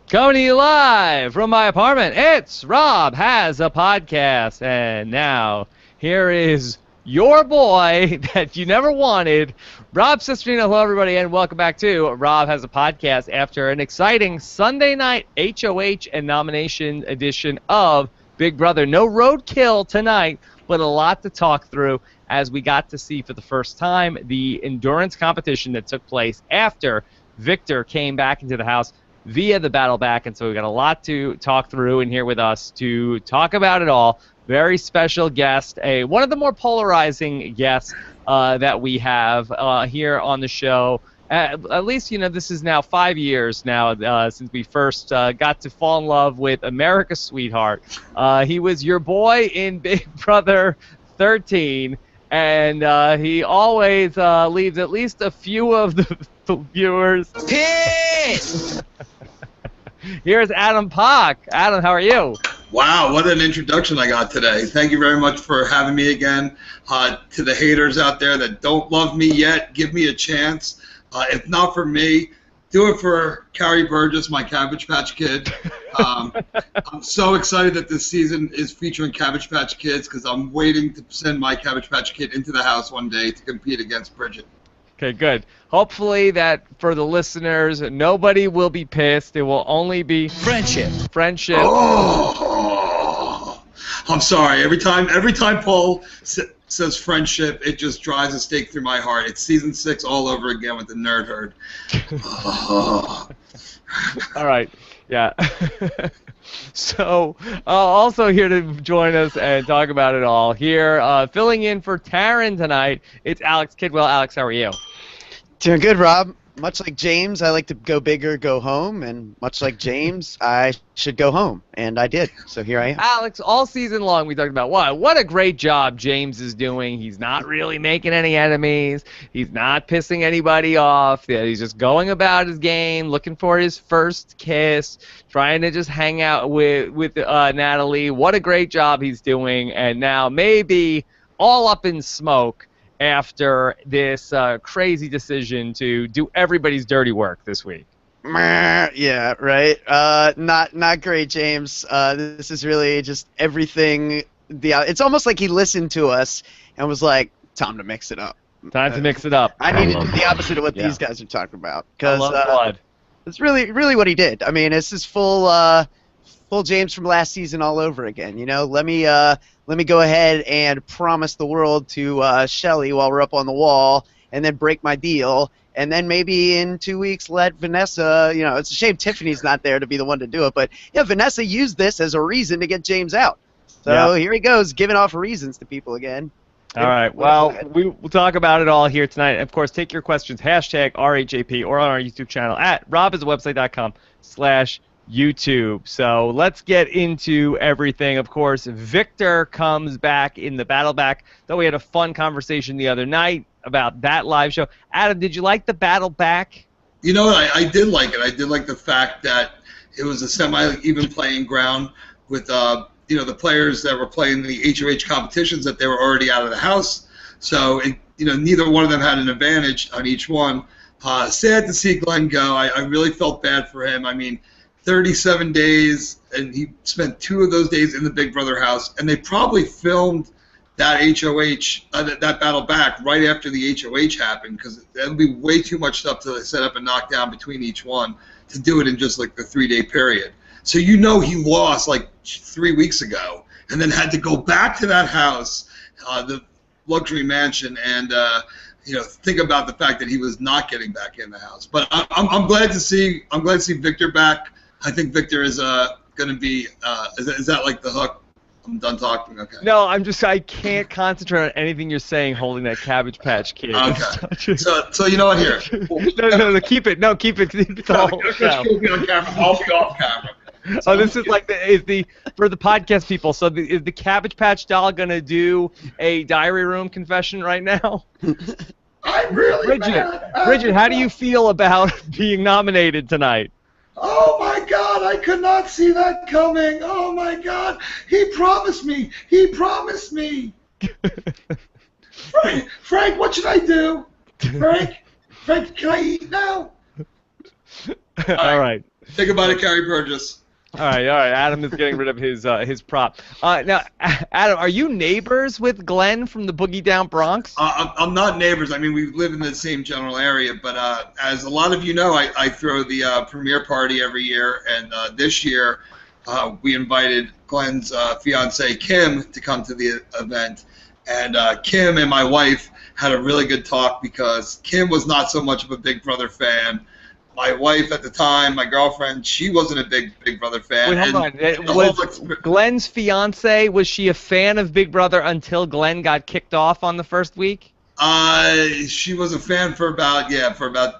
Coming to you live from my apartment, it's Rob Has a Podcast. And now, here is your boy that you never wanted, Rob Sestrino. Hello, everybody, and welcome back to Rob Has a Podcast after an exciting Sunday night HOH and nomination edition of Big Brother. No roadkill tonight, but a lot to talk through as we got to see for the first time the endurance competition that took place after Victor came back into the house via the battle back, and so we've got a lot to talk through, and here with us to talk about it all, very special guest, one of the more polarizing guests that we have here on the show. At least, you know, this is now 5 years now since we first got to fall in love with America's Sweetheart. He was your boy in Big Brother 13, and he always leaves at least a few of the viewers pissed. Here's Adam Poch. Adam, how are you? Wow, what an introduction I got today. Thank you very much for having me again. To the haters out there that don't love me yet, give me a chance. If not for me, do it for Carrie Burgess, my Cabbage Patch Kid. I'm so excited that this season is featuring Cabbage Patch Kids because I'm waiting to send my Cabbage Patch Kid into the house one day to compete against Bridget. Okay, good. Hopefully that for the listeners, nobody will be pissed. It will only be friendship. Friendship. Oh, I'm sorry. Every time Paul says friendship, it just drives a stake through my heart. It's season 6 all over again with the nerd herd. Oh. All right. Yeah. So, also here to join us and talk about it all here, filling in for Taryn tonight, it's Alex Kidwell. Alex, how are you? Doing good, Rob. Much like James, I like to go big or go home, and much like James, I should go home, and I did, so here I am. Alex, all season long we talked about what a great job James is doing. He's not really making any enemies. He's not pissing anybody off. Yeah, he's just going about his game, looking for his first kiss, trying to just hang out with Natalie. What a great job he's doing, and now maybe all up in smoke after this crazy decision to do everybody's dirty work this week. Yeah, right. Not great, James. This is really just everything. It's almost like he listened to us and was like, "Time to mix it up." Time to mix it up. I need to do the opposite of what these guys are talking about. I love blood. It's really what he did. I mean, it's just full James from last season all over again. You know, let me go ahead and promise the world to Shelly while we're up on the wall, and then break my deal, and then maybe in 2 weeks let Vanessa. You know, it's a shame Tiffany's not there to be the one to do it, but yeah, Vanessa used this as a reason to get James out. So Here he goes, giving off reasons to people again. All right. Well, we'll talk about it all here tonight. Of course, take your questions, hashtag RHAP, or on our YouTube channel at robisawebsite.com/YouTube. So let's get into everything. Of course, Victor comes back in the battle back. Though we had a fun conversation the other night about that live show. Adam, did you like the battle back? You know what? I did like it. I did like the fact that it was a semi-even playing ground with you know, the players that were playing the HOH competitions, that they were already out of the house. So, you know, neither one of them had an advantage on each one. Sad to see Glenn go. I really felt bad for him. I mean, 37 days, and he spent 2 of those days in the Big Brother house, and they probably filmed that HOH, that battle back right after the HOH happened, because that would be way too much stuff to set up and knock down between each one to do it in just like the 3-day period. So you know he lost like 3 weeks ago, and then had to go back to that house, the luxury mansion, and you know, think about the fact that he was not getting back in the house. But I'm glad to see Victor back. I think Victor is going to be. Is that like the hook? I'm done talking. Okay. No, I can't concentrate on anything you're saying holding that Cabbage Patch Kid. Okay. So you know what? Here. No, keep it. No, keep it. It's all You'll be on camera. I'll be off camera. So this is like for the podcast people. So is the Cabbage Patch doll gonna do a diary room confession right now? I'm really Bridget, how do you feel about being nominated tonight? Oh my God, I could not see that coming. Oh my God, he promised me. He promised me. Frank, what should I do? Frank, can I eat now? All right. Say goodbye to Carrie Burgess. All right. Adam is getting rid of his prop. Now, Adam, are you neighbors with Glenn from the Boogie Down Bronx? I'm not neighbors. I mean, we live in the same general area, but as a lot of you know, I throw the premiere party every year, and this year we invited Glenn's fiancee Kim to come to the event, and Kim and my wife had a really good talk because Kim was not so much of a Big Brother fan. My wife at the time, my girlfriend, she wasn't a Big Brother fan. Wait, hold on. Was Glenn's fiance, was she a fan of Big Brother until Glenn got kicked off on the first week? She was a fan for about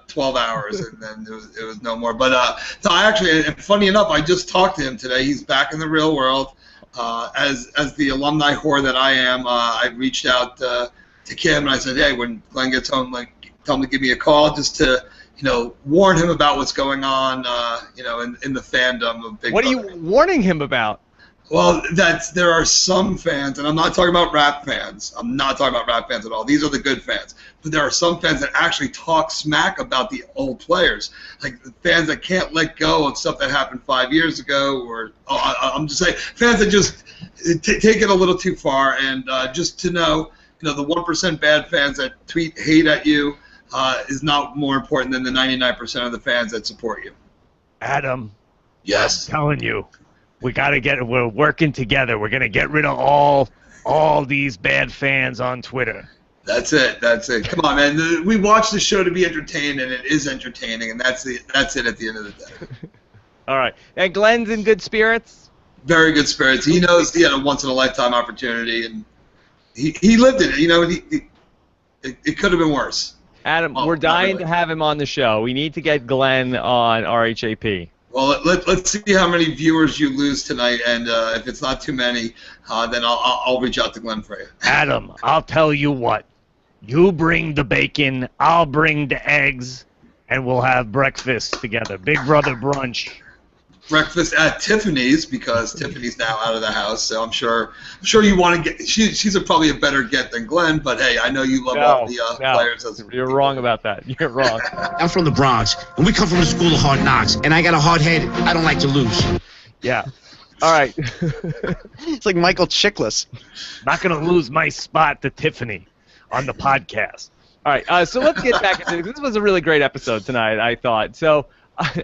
12 hours, and then it was no more. But so I actually, and funny enough, I just talked to him today. He's back in the real world. As the alumni whore that I am, I reached out to Kim and I said, hey, when Glenn gets home, tell him to give me a call just to warn him about what's going on, in the fandom of Big Brother. What are you warning him about? Well, there are some fans, and I'm not talking about rap fans. I'm not talking about rap fans at all. These are the good fans. But there are some fans that actually talk smack about the old players, like the fans that can't let go of stuff that happened 5 years ago, or I'm just saying fans that just take it a little too far. And just to know, the 1% bad fans that tweet hate at you is not more important than the 99% of the fans that support you. Adam. Yes. I'm telling you. We're working together. We're going to get rid of all these bad fans on Twitter. That's it. Come on, man. We watch the show to be entertained, and it is entertaining, and that's it at the end of the day. All right. And Glenn's in good spirits? Very good spirits. He knows he had a once-in-a-lifetime opportunity, and he lived it. It could have been worse. Adam, we're dying to have him on the show. We need to get Glenn on RHAP. Well, let's see how many viewers you lose tonight, and if it's not too many, then I'll reach out to Glenn for you. Adam, I'll tell you what. You bring the bacon, I'll bring the eggs, and we'll have breakfast together. Big Brother brunch. Breakfast at Tiffany's, because Tiffany's now out of the house, so I'm sure you want to get. She's probably a better get than Glenn, but hey, I know you love all the players. You're wrong about that. You're wrong. I'm from the Bronx, and we come from a school of hard knocks, and I got a hard head. I don't like to lose. Yeah. All right. It's like Michael Chiklis. Not gonna lose my spot to Tiffany on the podcast. All right. So let's get back into this. This was a really great episode tonight, I thought. So.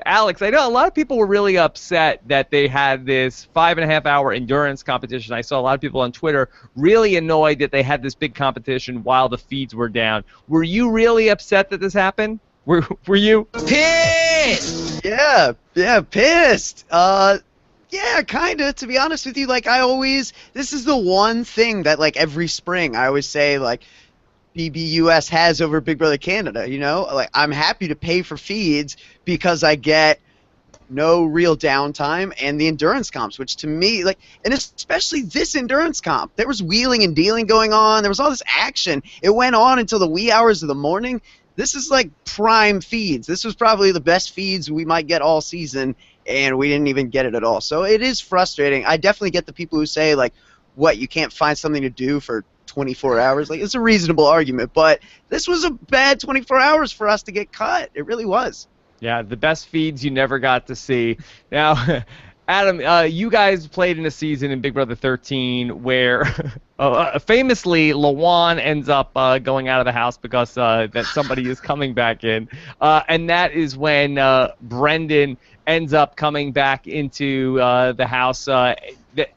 Alex, I know a lot of people were really upset that they had this 5.5-hour endurance competition. I saw a lot of people on Twitter really annoyed that they had this big competition while the feeds were down. Were you really upset that this happened? Were you? Pissed! Yeah, pissed. Yeah, kind of, to be honest with you. This is the one thing that, every spring I always say, BBUS has over Big Brother Canada, I'm happy to pay for feeds because I get no real downtime and the endurance comps, which to me, and especially this endurance comp, there was wheeling and dealing going on. There was all this action. It went on until the wee hours of the morning. This is prime feeds. This was probably the best feeds we might get all season, and we didn't even get it at all. So it is frustrating. I definitely get the people who say, what, you can't find something to do for 24 hours? It's a reasonable argument, but this was a bad 24 hours for us to get cut. It really was. Yeah, the best feeds you never got to see. Now, Adam, you guys played in a season in Big Brother 13 where famously Lawan ends up going out of the house because that somebody is coming back in, and that is when Brendan ends up coming back into the house.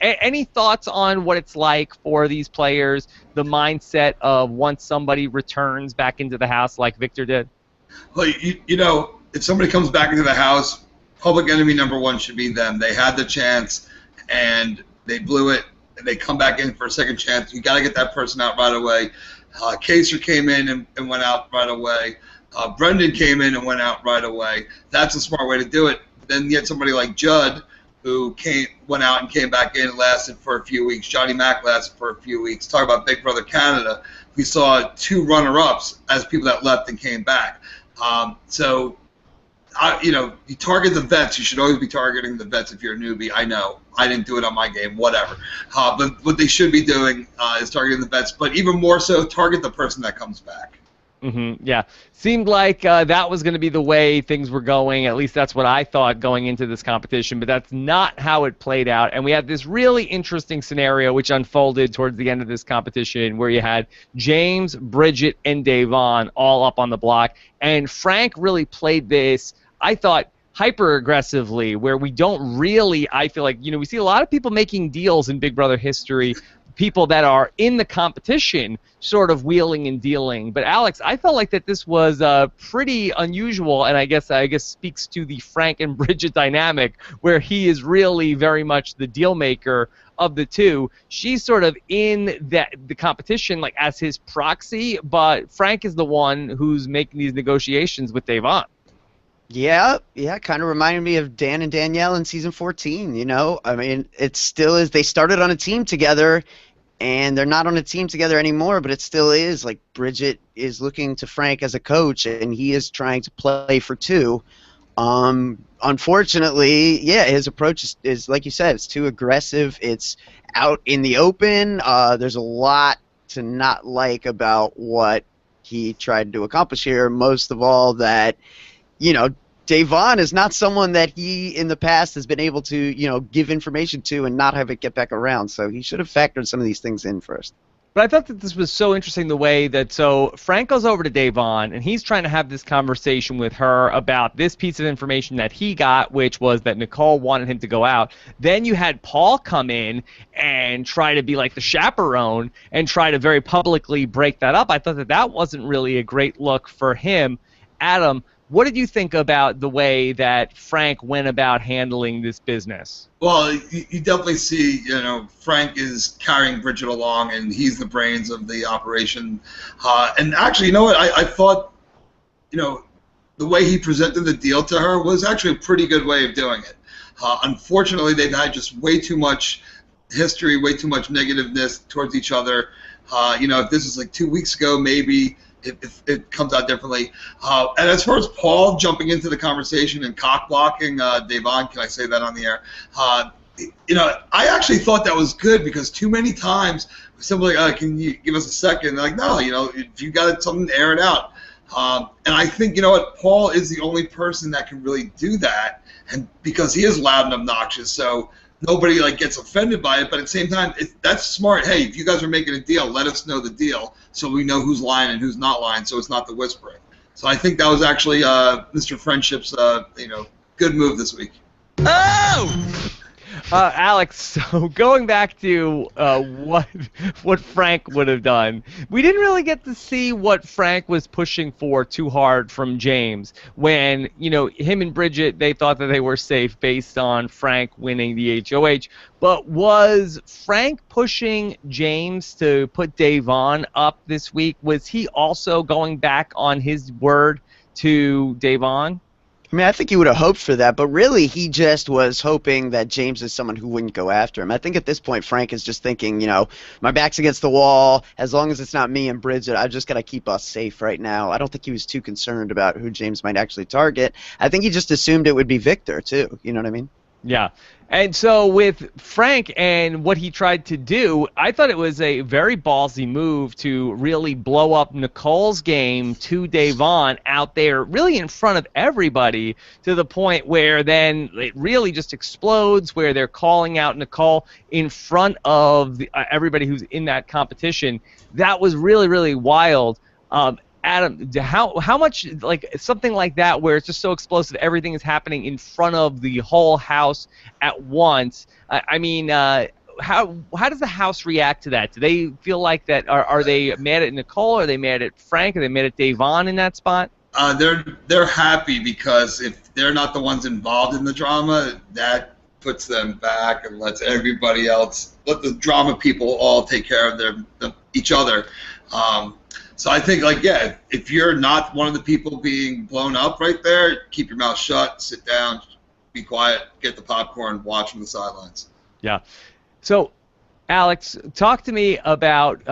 Any thoughts on what it's like for these players, the mindset of once somebody returns back into the house like Victor did? Well, if somebody comes back into the house, public enemy number one should be them. They had the chance, and they blew it, and they come back in for a second chance. You got to get that person out right away. Kaser came in and went out right away. Brendan came in and went out right away. That's a smart way to do it. Then you get somebody like Judd, who went out and came back in and lasted for a few weeks. Johnny Mac lasted for a few weeks. Talk about Big Brother Canada. We saw 2 runner-ups as people that left and came back. You target the vets. You should always be targeting the vets if you're a newbie. I know. I didn't do it on my game, whatever. But what they should be doing is targeting the vets. But even more so, target the person that comes back. Yeah. Seemed like that was going to be the way things were going. At least that's what I thought going into this competition, but that's not how it played out. And we had this really interesting scenario which unfolded towards the end of this competition where you had James, Bridget, and Davon all up on the block. And Frank really played this, I thought, hyper aggressively, where we don't really, I feel like, we see a lot of people making deals in Big Brother history, people that are in the competition sort of wheeling and dealing. But Alex, I felt like that this was pretty unusual, and I guess speaks to the Frank and Bridget dynamic, where he is really very much the deal maker of the two. She's sort of in the competition like as his proxy, but Frank is the one who's making these negotiations with Davon. Yeah, kind of reminded me of Dan and Danielle in season 14, I mean, it still is. They started on a team together, and they're not on a team together anymore, but it still is. Like, Bridget is looking to Frank as a coach, and he is trying to play for two. Unfortunately, his approach is, like you said, it's too aggressive. It's out in the open. There's a lot to not like about what he tried to accomplish here. Most of all that, Davon is not someone that he in the past has been able to, give information to and not have it get back around. So he should have factored some of these things in first. But I thought that this was so interesting the way that, so Frank goes over to Davon, and he's trying to have this conversation with her about this piece of information that he got, which was that Nicole wanted him to go out. Then you had Paul come in and try to be like the chaperone and try to very publicly break that up. I thought that that wasn't really a great look for him. Adam, what did you think about the way that Frank went about handling this business? Well, you definitely see, Frank is carrying Bridget along, and he's the brains of the operation. And actually, you know what? I thought, the way he presented the deal to her was actually a pretty good way of doing it. Unfortunately, they've had just way too much history, way too much negativeness towards each other. If this was like 2 weeks ago, maybe it comes out differently. And as far as Paul jumping into the conversation and cock blocking Davon, can I say that on the air? I actually thought that was good, because too many times simply, can you give us a second? They're like, no, if you got something, air it out. And I think, Paul is the only person that can really do that, and because he is loud and obnoxious, so nobody gets offended by it. But at the same time, that's smart. Hey, if you guys are making a deal, let us know the deal so we know who's lying and who's not lying, so it's not the whispering. So I think that was actually Mr. Friendship's good move this week. Oh! Alex, so going back to what Frank would have done, we didn't really get to see what Frank was pushing for too hard from James when, him and Bridget, they thought that they were safe based on Frank winning the HOH. But was Frank pushing James to put Davon up this week? Was he also going back on his word to Davon? I mean, I think he would have hoped for that, but really he just was hoping that James is someone who wouldn't go after him. I think at this point Frank is just thinking, my back's against the wall. As long as it's not me and Bridget, I've just got to keep us safe right now. I don't think he was too concerned about who James might actually target. I think he just assumed it would be Victor, too. You know what I mean? Yeah. And so with Frank and what he tried to do, I thought it was a very ballsy move to really blow up Nicole's game to Davon out there really in front of everybody, to the point where then it really just explodes, where they're calling out Nicole in front of everybody who's in that competition. That was really, really wild. Adam, how much, something like that where it's just so explosive, everything is happening in front of the whole house at once? I mean, how does the house react to that? Do they feel like that? Are they mad at Nicole? Are they mad at Frank? Are they mad at Davon in that spot? They're happy, because if they're not the ones involved in the drama, that puts them back and lets everybody else, let the drama people all take care of each other. So I think, if you're not one of the people being blown up right there, keep your mouth shut, sit down, be quiet, get the popcorn, watch from the sidelines. Yeah. So, Alex, talk to me about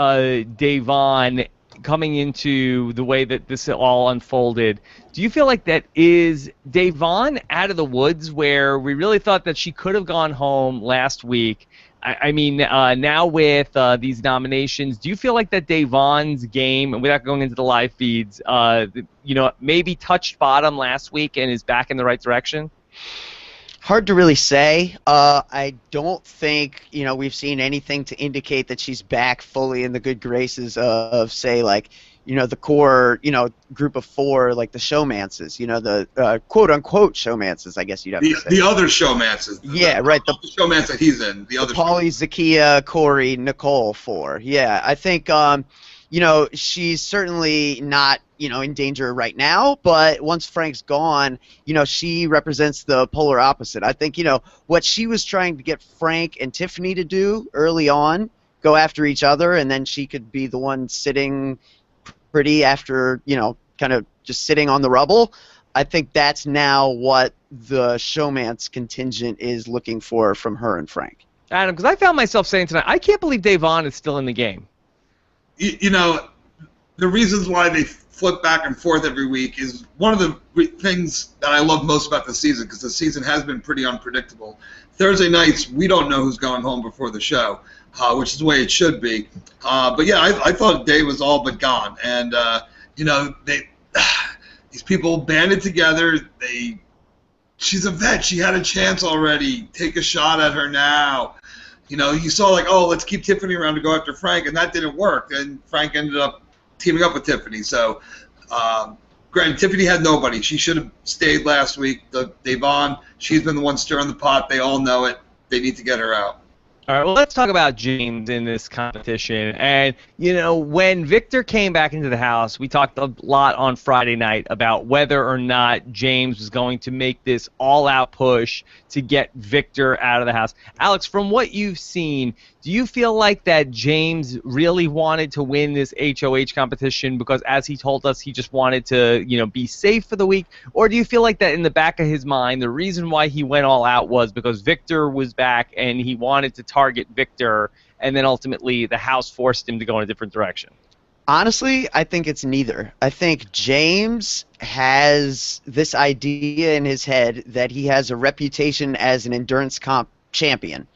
Davon coming into the way that this all unfolded. Do you feel like that is Davon out of the woods, where we really thought that she could have gone home last week? I mean, now with these nominations, do you feel like that Davon's game, and without going into the live feeds, maybe touched bottom last week and is back in the right direction? Hard to really say. I don't think we've seen anything to indicate that she's back fully in the good graces of say like the core group of 4, like the showmances, the quote unquote showmances, I guess you'd have to say. The other showmances. Yeah, right. The showmance that he's in. The other. Paulie, Zakia, Corey, Nicole 4. Yeah, I think she's certainly not in danger right now, but once Frank's gone, she represents the polar opposite. I think what she was trying to get Frank and Tiffany to do early on, go after each other, and then she could be the one sitting pretty after kind of just sitting on the rubble. I think that's now what the showmance contingent is looking for from her and Frank. Adam, because I found myself saying tonight, I can't believe Davon is still in the game. The reasons why they flip back and forth every week is one of the things that I love most about the season, because the season has been pretty unpredictable. Thursday nights, we don't know who's going home before the show, which is the way it should be. But yeah, I thought Dave was all but gone, and these people banded together. She's a vet. She had a chance already. Take a shot at her now. You saw like, oh, let's keep Tiffany around to go after Frank, and that didn't work. And Frank ended up teaming up with Tiffany. So, granted, Tiffany had nobody. She should have stayed last week. Davon, she's been the one stirring the pot. They all know it. They need to get her out. All right, well, let's talk about James in this competition. And, when Victor came back into the house, we talked a lot on Friday night about whether or not James was going to make this all-out push to get Victor out of the house. Alex, from what you've seen, do you feel like that James really wanted to win this HOH competition because, as he told us, he just wanted to, be safe for the week? Or do you feel like that in the back of his mind, the reason why he went all out was because Victor was back and he wanted to target Victor, and then ultimately the house forced him to go in a different direction? Honestly, I think it's neither. I think James has this idea in his head that he has a reputation as an endurance comp champion,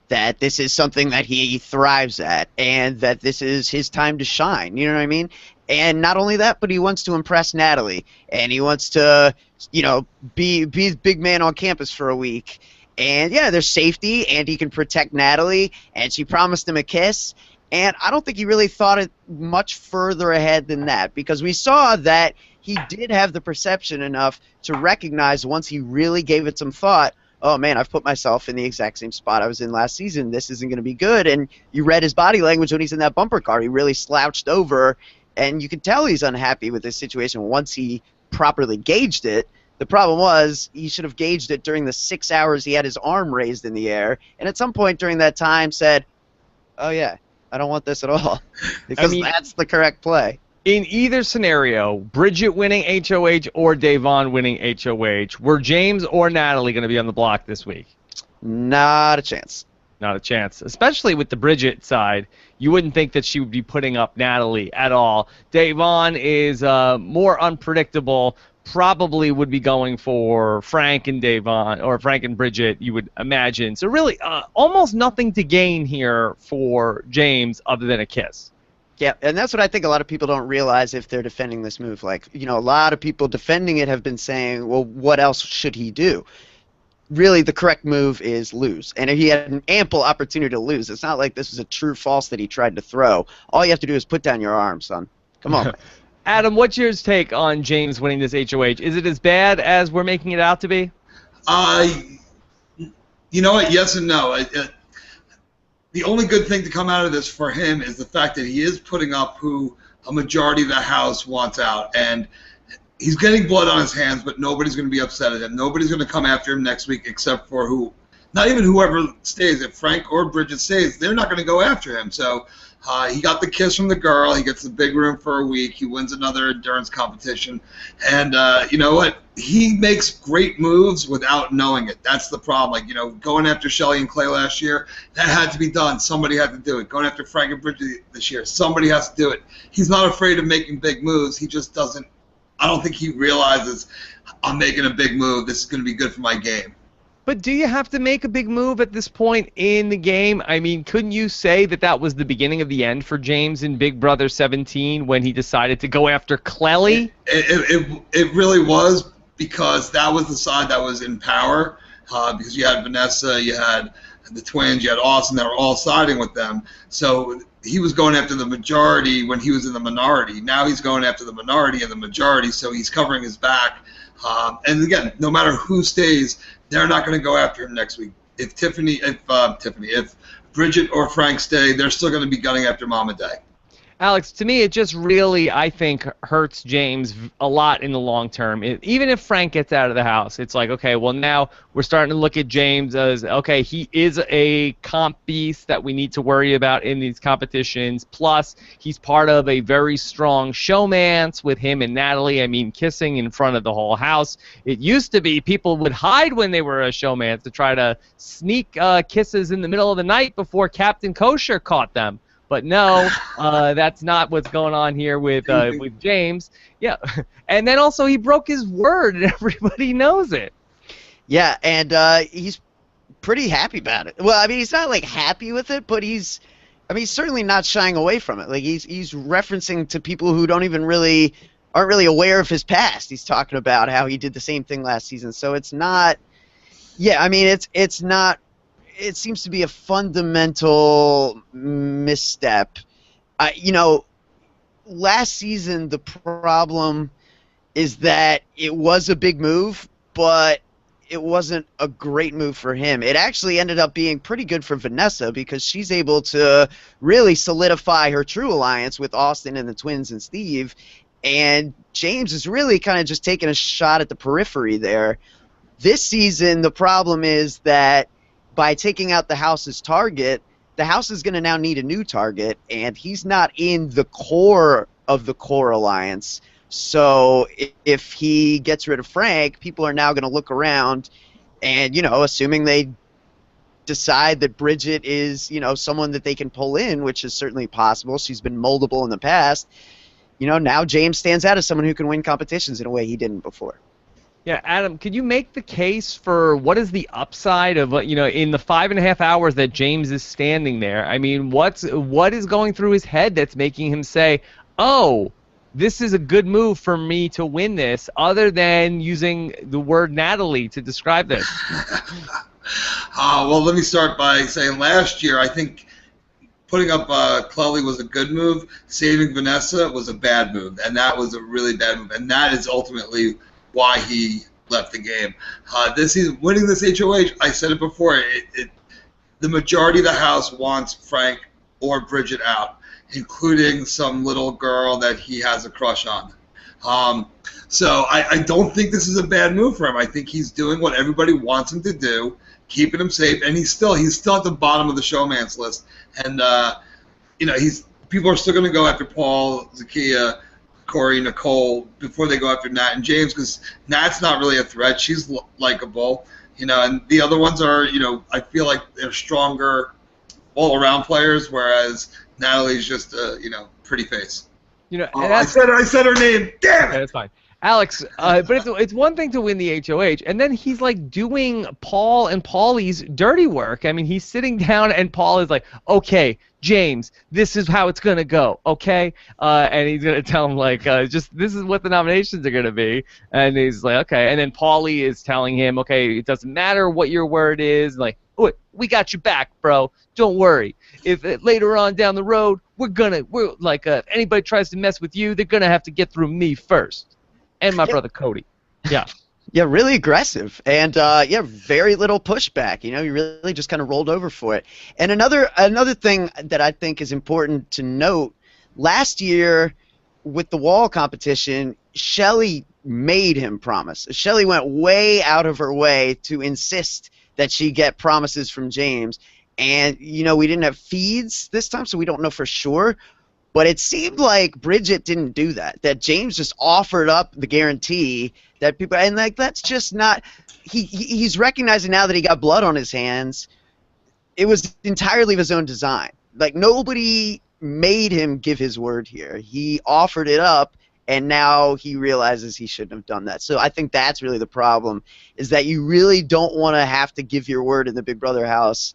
that this is something that he thrives at, and that this is his time to shine. You know what I mean? And not only that, but he wants to impress Natalie, and he wants to, be the big man on campus for a week. And yeah, there's safety, and he can protect Natalie, and she promised him a kiss. And I don't think he really thought it much further ahead than that, because we saw that he did have the perception enough to recognize once he really gave it some thought, oh man, I've put myself in the exact same spot I was in last season. This isn't going to be good. And you read his body language when he's in that bumper car. He really slouched over, and you could tell he's unhappy with this situation once he properly gauged it. The problem was he should have gauged it during the 6 hours he had his arm raised in the air, and at some point during that time said, oh yeah, I don't want this at all, because that's the correct play. In either scenario, Bridget winning HOH or Davon winning HOH, were James or Natalie going to be on the block this week? Not a chance. Not a chance. Especially with the Bridget side, you wouldn't think that she would be putting up Natalie at all. Davon is more unpredictable, probably would be going for Frank and Davon, or Frank and Bridget, you would imagine. So really, almost nothing to gain here for James other than a kiss. Yeah, and that's what I think a lot of people don't realize if they're defending this move. Like, a lot of people defending it have been saying, well, what else should he do? Really, the correct move is lose. And he had an ample opportunity to lose. It's not like this was a true false that he tried to throw. All you have to do is put down your arm, son. Come on. Adam, what's your take on James winning this HOH? Is it as bad as we're making it out to be? You know what? Yes and no. The only good thing to come out of this for him is the fact that he is putting up who a majority of the house wants out. And he's getting blood on his hands, but nobody's going to be upset at him. Nobody's going to come after him next week except for not even whoever stays. If Frank or Bridget stays, they're not going to go after him. So he got the kiss from the girl. He gets the big room for a week. He wins another endurance competition. And you know what? He makes great moves without knowing it. That's the problem. Like, going after Shelly and Clay last year, that had to be done. Somebody had to do it. Going after Frank and Bridget this year, somebody has to do it. He's not afraid of making big moves. He just doesn't. I don't think he realizes, I'm making a big move. This is going to be good for my game. But do you have to make a big move at this point in the game? I mean, couldn't you say that that was the beginning of the end for James in Big Brother 17 when he decided to go after Clelly? It really was, because that was the side that was in power, because you had Vanessa, you had the twins, you had Austin, that were all siding with them. So he was going after the majority when he was in the minority. Now he's going after the minority and the majority, so he's covering his back. And again, no matter who stays, they're not going to go after him next week. If Bridget or Frank stay, they're still going to be gunning after Mama Day. Alex, to me, it just really, I think, hurts James a lot in the long term. Even if Frank gets out of the house, it's like, okay, well, now we're starting to look at James as, okay, he is a comp beast that we need to worry about in these competitions. Plus, he's part of a very strong showmance with him and Natalie. I mean, kissing in front of the whole house. It used to be people would hide when they were a showmance to try to sneak kisses in the middle of the night before Captain Kosher caught them. But no, that's not what's going on here with James. Yeah, and then also he broke his word, and everybody knows it. Yeah, and he's pretty happy about it. Well, I mean, he's not like happy with it, but he's certainly not shying away from it. Like he's referencing to people who aren't really aware of his past. He's talking about how he did the same thing last season. So it's not. Yeah, I mean, it's not. It seems to be a fundamental misstep. Last season the problem is that it was a big move, but it wasn't a great move for him. It actually ended up being pretty good for Vanessa because she's able to really solidify her true alliance with Austin and the twins and Steve, and James is really kind of just taking a shot at the periphery there. This season the problem is that by taking out the house's target, the house is going to now need a new target, and he's not in the core of the core alliance. So if he gets rid of Frank, people are now going to look around and, assuming they decide that Bridget is, someone that they can pull in, which is certainly possible. She's been moldable in the past. Now James stands out as someone who can win competitions in a way he didn't before. Yeah, Adam, could you make the case for what is the upside of, in the 5.5 hours that James is standing there? I mean, what is going through his head that's making him say, oh, this is a good move for me to win this, other than using the word Natalie to describe this? Well, let me start by saying last year I think putting up Clelly was a good move. Saving Vanessa was a bad move, and that was a really bad move, and that is ultimately why he left the game. This season, winning this HOH, I said it before, the majority of the house wants Frank or Bridget out, including some little girl that he has a crush on. So I don't think this is a bad move for him. I think he's doing what everybody wants him to do, keeping him safe, and he's still at the bottom of the showman's list. And people are still going to go after Paul, Zakiya, Corey, Nicole before they go after Nat and James, because Nat's not really a threat. She's likable, and the other ones are, I feel like they're stronger all-around players, whereas Natalie's just a, pretty face. I said her name. Damn it! Okay, that's fine. Alex, but it's one thing to win the HOH, and then he's like doing Paul and Paulie's dirty work. I mean, he's sitting down, and Paul is like, okay, James, this is how it's going to go, okay? And he's going to tell him, like, just this is what the nominations are going to be. And he's like, okay. And then Paulie is telling him, okay, it doesn't matter what your word is. Like, oh, we got you back, bro. Don't worry. If later on down the road, if anybody tries to mess with you, they're going to have to get through me first. And my brother Cody. Yeah. Yeah, really aggressive. And, very little pushback. He really just kind of rolled over for it. And another thing that I think is important to note, last year with the wall competition, Shelly made him promise. Shelly went way out of her way to insist that she get promises from James. And, we didn't have feeds this time, so we don't know for sure. But it seemed like Bridget didn't do that. That James just offered up the guarantee that people, and that's just not. He's recognizing now that he got blood on his hands. It was entirely of his own design. Like nobody made him give his word here. He offered it up, and now he realizes he shouldn't have done that. So I think that's really the problem, is that you really don't want to have to give your word in the Big Brother house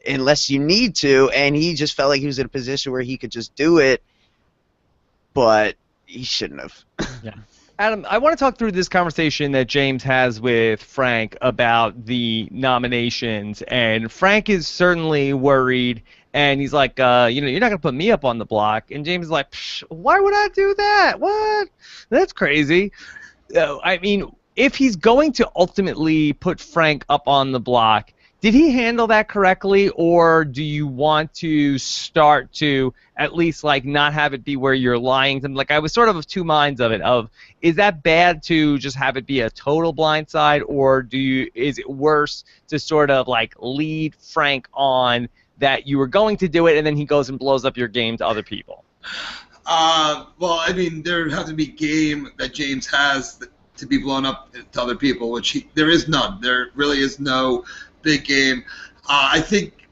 unless you need to, and he just felt like he was in a position where he could just do it, but he shouldn't have. Yeah. Adam, I want to talk through this conversation that James has with Frank about the nominations, and Frank is certainly worried, and he's like, you're not going to put me up on the block, and James is like, why would I do that? What? That's crazy. I mean, if he's going to ultimately put Frank up on the block, did he handle that correctly, or do you want to start to at least like not have it be where you're lying to them? Like, I was sort of two minds of it. Is that bad to just have it be a total blindside, or is it worse to sort of like lead Frank on that you were going to do it, and then he goes and blows up your game to other people? Well, I mean, there has to be game that James has to be blown up to other people, which there is none. There really is no big game. I think,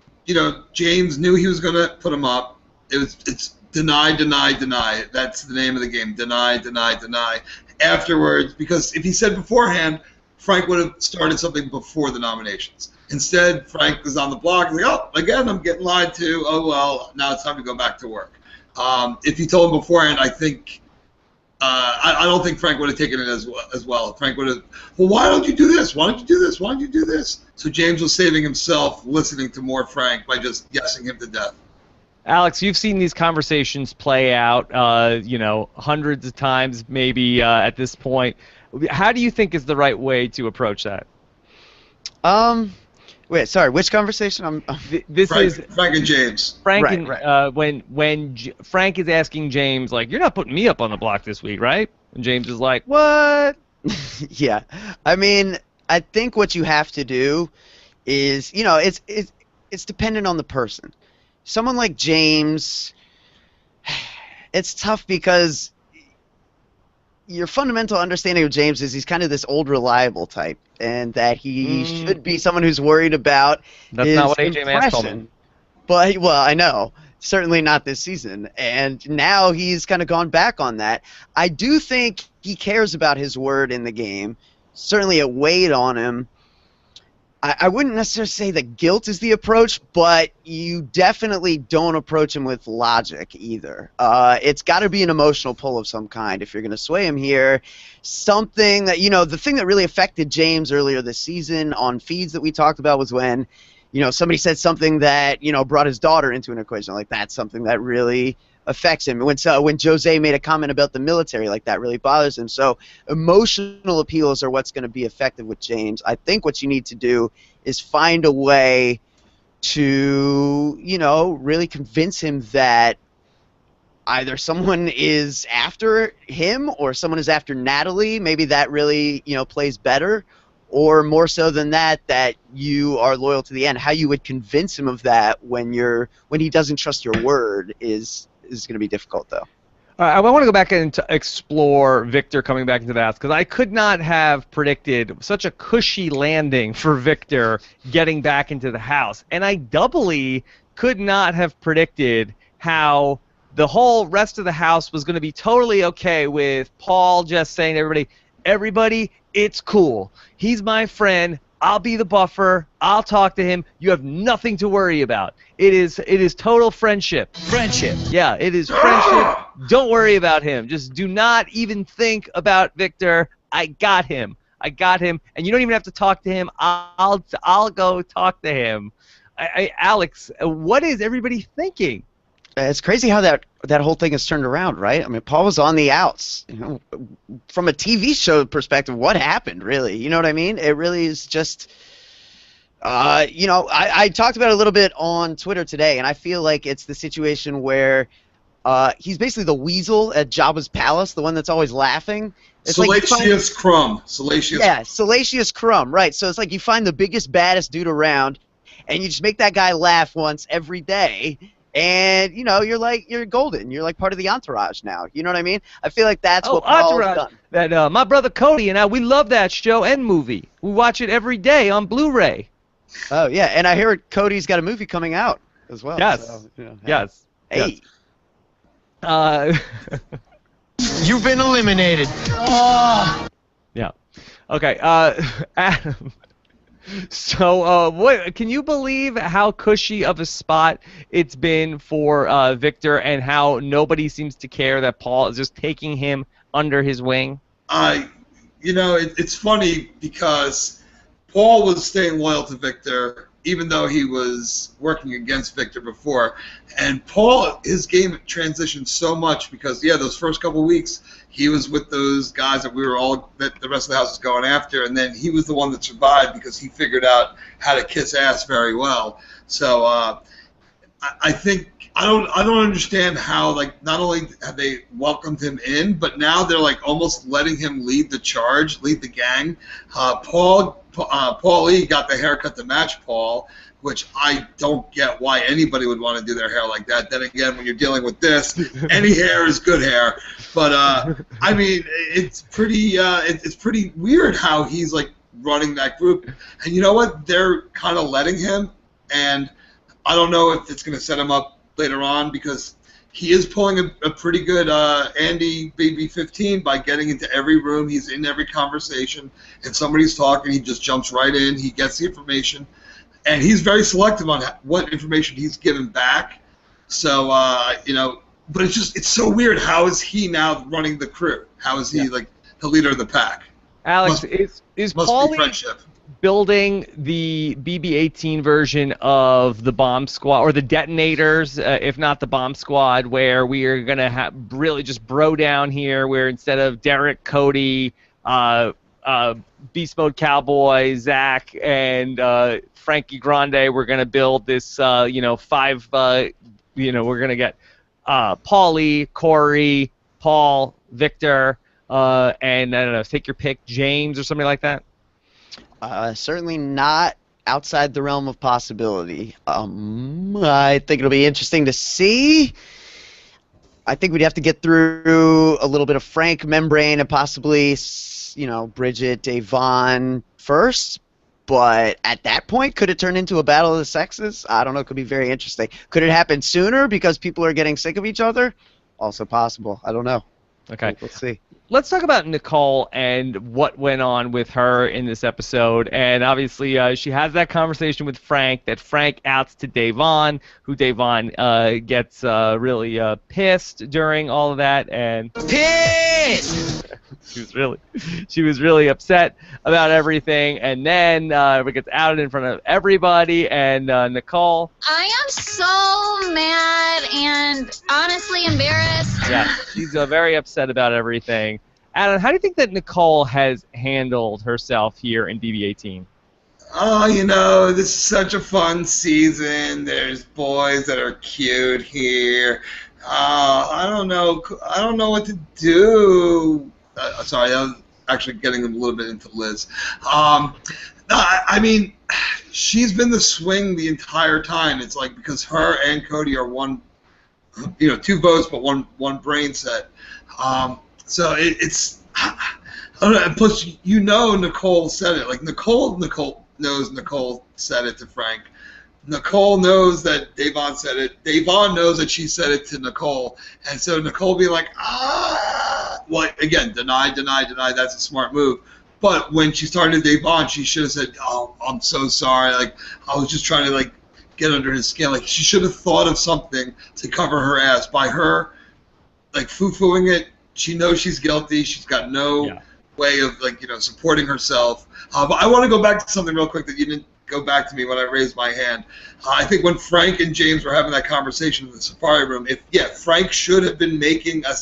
James knew he was going to put him up. It's deny, deny, deny. That's the name of the game. Deny, deny, deny. Afterwards, because if he said beforehand, Frank would have started something before the nominations. Instead, Frank was on the block. He's like, oh, again, I'm getting lied to. Oh, well, now it's time to go back to work. If he told him beforehand, I think I don't think Frank would have taken it as well. Frank would have, well, why don't you do this? Why don't you do this? Why don't you do this? So James was saving himself listening to more Frank by just guessing him to death. Alex, you've seen these conversations play out, hundreds of times maybe at this point. How do you think is the right way to approach that? Wait, sorry, which conversation? This Frank, is Frank and James. Frank right, and right. When Frank is asking James, like, you're not putting me up on the block this week, right? And James is like, what? Yeah, I mean, I think what you have to do is, it's dependent on the person. Someone like James, it's tough because your fundamental understanding of James is he's kind of this old reliable type, and that he should be someone who's worried about That's his not what AJ Mass told me. impression. But, well, I know. Certainly not this season. And now he's kind of gone back on that. I do think he cares about his word in the game. Certainly it weighed on him. I wouldn't necessarily say that guilt is the approach, but you definitely don't approach him with logic either. It's got to be an emotional pull of some kind if you're going to sway him here. Something that, the thing that really affected James earlier this season on feeds that we talked about was when, somebody said something that, brought his daughter into an equation. Like, that's something that really affects him. When Jose made a comment about the military, like, that really bothers him. So emotional appeals are what's going to be effective with James. I think what you need to do is find a way to, really convince him that either someone is after him or someone is after Natalie. Maybe that really, plays better. Or more so than that, that you are loyal to the end. How you would convince him of that when he doesn't trust your word is going to be difficult, though. I want to go back and explore Victor coming back into the house, because I could not have predicted such a cushy landing for Victor getting back into the house. And I doubly could not have predicted how the whole rest of the house was going to be totally okay with Paul just saying to everybody, it's cool. He's my friend. I'll be the buffer. I'll talk to him. You have nothing to worry about. It is total friendship. Friendship. Yeah, it is friendship. Don't worry about him. Just do not even think about Victor. I got him. And you don't even have to talk to him. I'll go talk to him. Alex, what is everybody thinking? It's crazy how that whole thing has turned around, right? I mean, Paul was on the outs. From a TV show perspective, what happened, really? You know what I mean? It really is just, I talked about it a little bit on Twitter today, and I feel like it's the situation where he's basically the weasel at Jabba's palace, the one that's always laughing. It's Salacious Crumb. Salacious Crumb, right. So it's like you find the biggest, baddest dude around, and you just make that guy laugh once every day. And, you're golden. You're like part of the entourage now. You know what I mean? I feel like that's what Paul's done. That my brother Cody and I, we love that show and movie. We watch it every day on Blu-ray. Oh, yeah. And I hear Cody's got a movie coming out as well. Yes. So, Yes. Hey. Yes. You've been eliminated. Yeah. Okay. Adam. So, what can you believe how cushy of a spot it's been for Victor, and how nobody seems to care that Paul is just taking him under his wing? It's funny because Paul was staying loyal to Victor, even though he was working against Victor before. And Paul, his game transitioned so much because, those first couple weeks, he was with those guys that that the rest of the house was going after, and then he was the one that survived because he figured out how to kiss ass very well. So I think I don't understand how, like, not only have they welcomed him in, but now they're like almost letting him lead the charge, lead the gang. Paul Lee got the haircut to match Paul, which I don't get why anybody would want to do their hair like that. Then again, when you're dealing with this, any hair is good hair. But I mean, it's pretty weird how he's like running that group. And you know what? They're kind of letting him, and I don't know if it's going to set him up later on, because he is pulling a pretty good Andy BB18 by getting into every room. He's in every conversation. If somebody's talking, he just jumps right in. He gets the information. And he's very selective on what information he's given back. So, but it's so weird. How is he now running the crew? How is he like the leader of the pack? Alex, is Paulie building the BB18 version of the bomb squad, or the detonators, if not the bomb squad, where we are going to have really just bro down here, where instead of Derek, Cody, Beast Mode Cowboy, Zach, and Frankie Grande, we're going to build this, we're going to get Paulie, Corey, Paul, Victor, and I don't know, take your pick, James or something like that? Certainly not outside the realm of possibility. I think it'll be interesting to see. I think we'd have to get through a little bit of Frank membrane and possibly, Bridget, Devon first. But at that point, could it turn into a battle of the sexes? I don't know. It could be very interesting. Could it happen sooner because people are getting sick of each other? Also possible. I don't know. Okay. We'll see. Let's talk about Nicole and what went on with her in this episode. And obviously, she has that conversation with Frank that Frank outs to Devon, who Devon gets really pissed during all of that. And Pissed! she was really upset about everything. And then it gets outed in front of everybody. And Nicole, I am so mad and honestly embarrassed. Yeah, she's very upset about everything. Adam, how do you think that Nicole has handled herself here in BB18? Oh, this is such a fun season. There's boys that are cute here. I don't know what to do. Sorry, I was actually getting a little bit into Liz. I mean, she's been the swing the entire time. It's like because her and Cody are one, two votes but one brain set. So it's I don't know. Plus, Nicole said it. Like Nicole knows Nicole said it to Frank. Nicole knows that Devon said it. Devon knows that she said it to Nicole. And so Nicole be like, well, again, deny. That's a smart move. But when she started Devon, she should have said, oh, I'm so sorry. Like, I was just trying to, like, get under his skin. Like, she should have thought of something to cover her ass. By her, like, foo-fooing it, she knows she's guilty. She's got no way of, like, supporting herself. But I want to go back to something real quick that you didn't go back to me when I raised my hand. I think when Frank and James were having that conversation in the Safari room, Frank should have been making a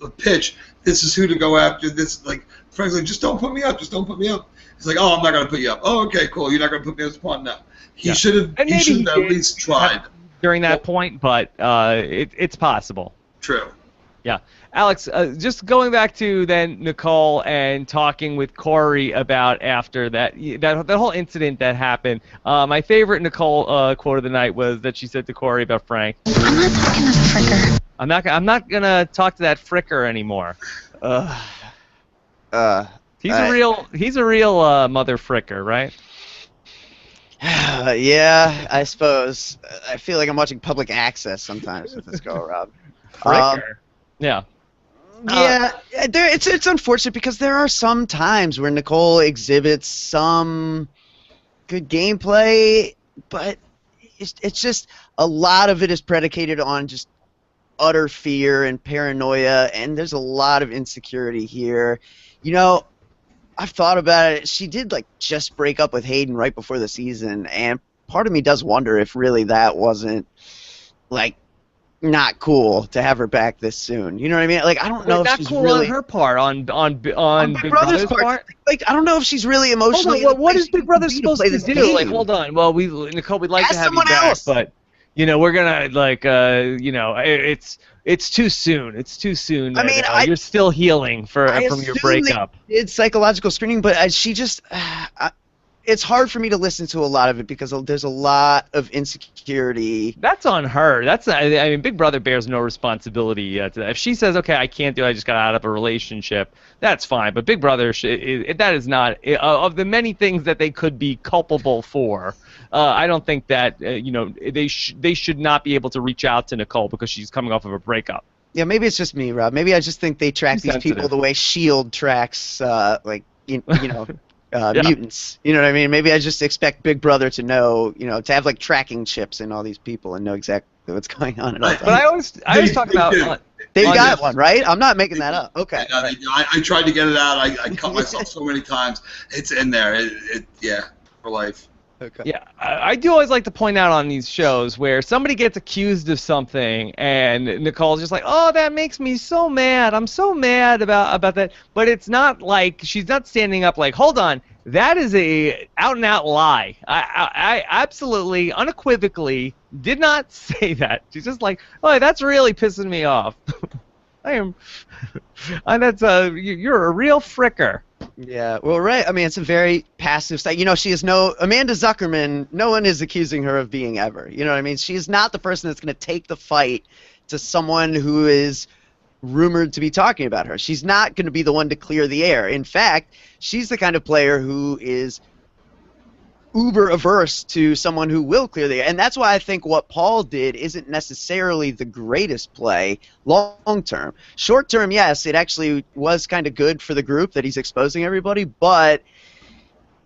pitch. This is who to go after. This, like, Frank's like, just don't put me up. Just don't put me up. He's like, oh, I'm not going to put you up. Oh, okay, cool. You're not going to put me as a pawn? No. He should have at least tried. During that point, but it's possible. True. Yeah. Alex, just going back to then Nicole and talking with Corey about after that whole incident that happened. My favorite Nicole quote of the night was that she said to Corey about Frank, I'm not talking to the fricker. I'm not gonna talk to that fricker anymore. He's a real mother fricker, right? Yeah, I suppose. I feel like I'm watching public access sometimes with this go around. Fricker. Yeah. Yeah, it's unfortunate because there are some times where Nicole exhibits some good gameplay, but it's just a lot of it is predicated on just utter fear and paranoia, and there's a lot of insecurity here. You know, I've thought about it. She did just break up with Hayden right before the season, and part of me does wonder if really that wasn't not cool to have her back this soon. You know what I mean? I don't know if not she's cool really on her part, on Big Brother's part. I don't know if she's really emotionally. Hold on, what is Big Brother supposed to do? Game. Hold on. Well, Nicole, we'd like Ask to have you someone back, else. but we're gonna it's too soon. It's too soon. I mean, you're still healing from your breakup. They did psychological screening, but she just. It's hard for me to listen to a lot of it because there's a lot of insecurity. That's on her. Big Brother bears no responsibility to that. If she says, "Okay, I can't do it. I just got out of a relationship," that's fine. But Big Brother, that is not of the many things that they could be culpable for. I don't think that they should not be able to reach out to Nicole because she's coming off of a breakup. Yeah, maybe it's just me, Rob. Maybe I just think they track these people the way S.H.I.E.L.D. tracks, mutants. You know what I mean? Maybe I just expect Big Brother to know, to have tracking chips in all these people and know exactly what's going on at all times. But I always talk about. They've got one, right? I'm not making that up. Okay. I tried to get it out. I cut myself so many times. It's in there. For life. Okay. Yeah, I do always like to point out on these shows where somebody gets accused of something and Nicole's just like, "Oh, that makes me so mad. I'm so mad about that." But it's not like she's not standing up like, "Hold on, that is a out and out lie." I absolutely unequivocally did not say that. She's just like, "Oh, that's really pissing me off." I am. And you're a real fricker. Yeah, well, right. I mean, it's a very passive side. She is Amanda Zuckerman. No one is accusing her of being ever. You know what I mean? She's not the person that's going to take the fight to someone who is rumored to be talking about her. She's not going to be the one to clear the air. In fact, she's the kind of player who is uber averse to someone who will clear the air. And that's why I think what Paul did isn't necessarily the greatest play long term. Short term, yes, it actually was kind of good for the group that he's exposing everybody, but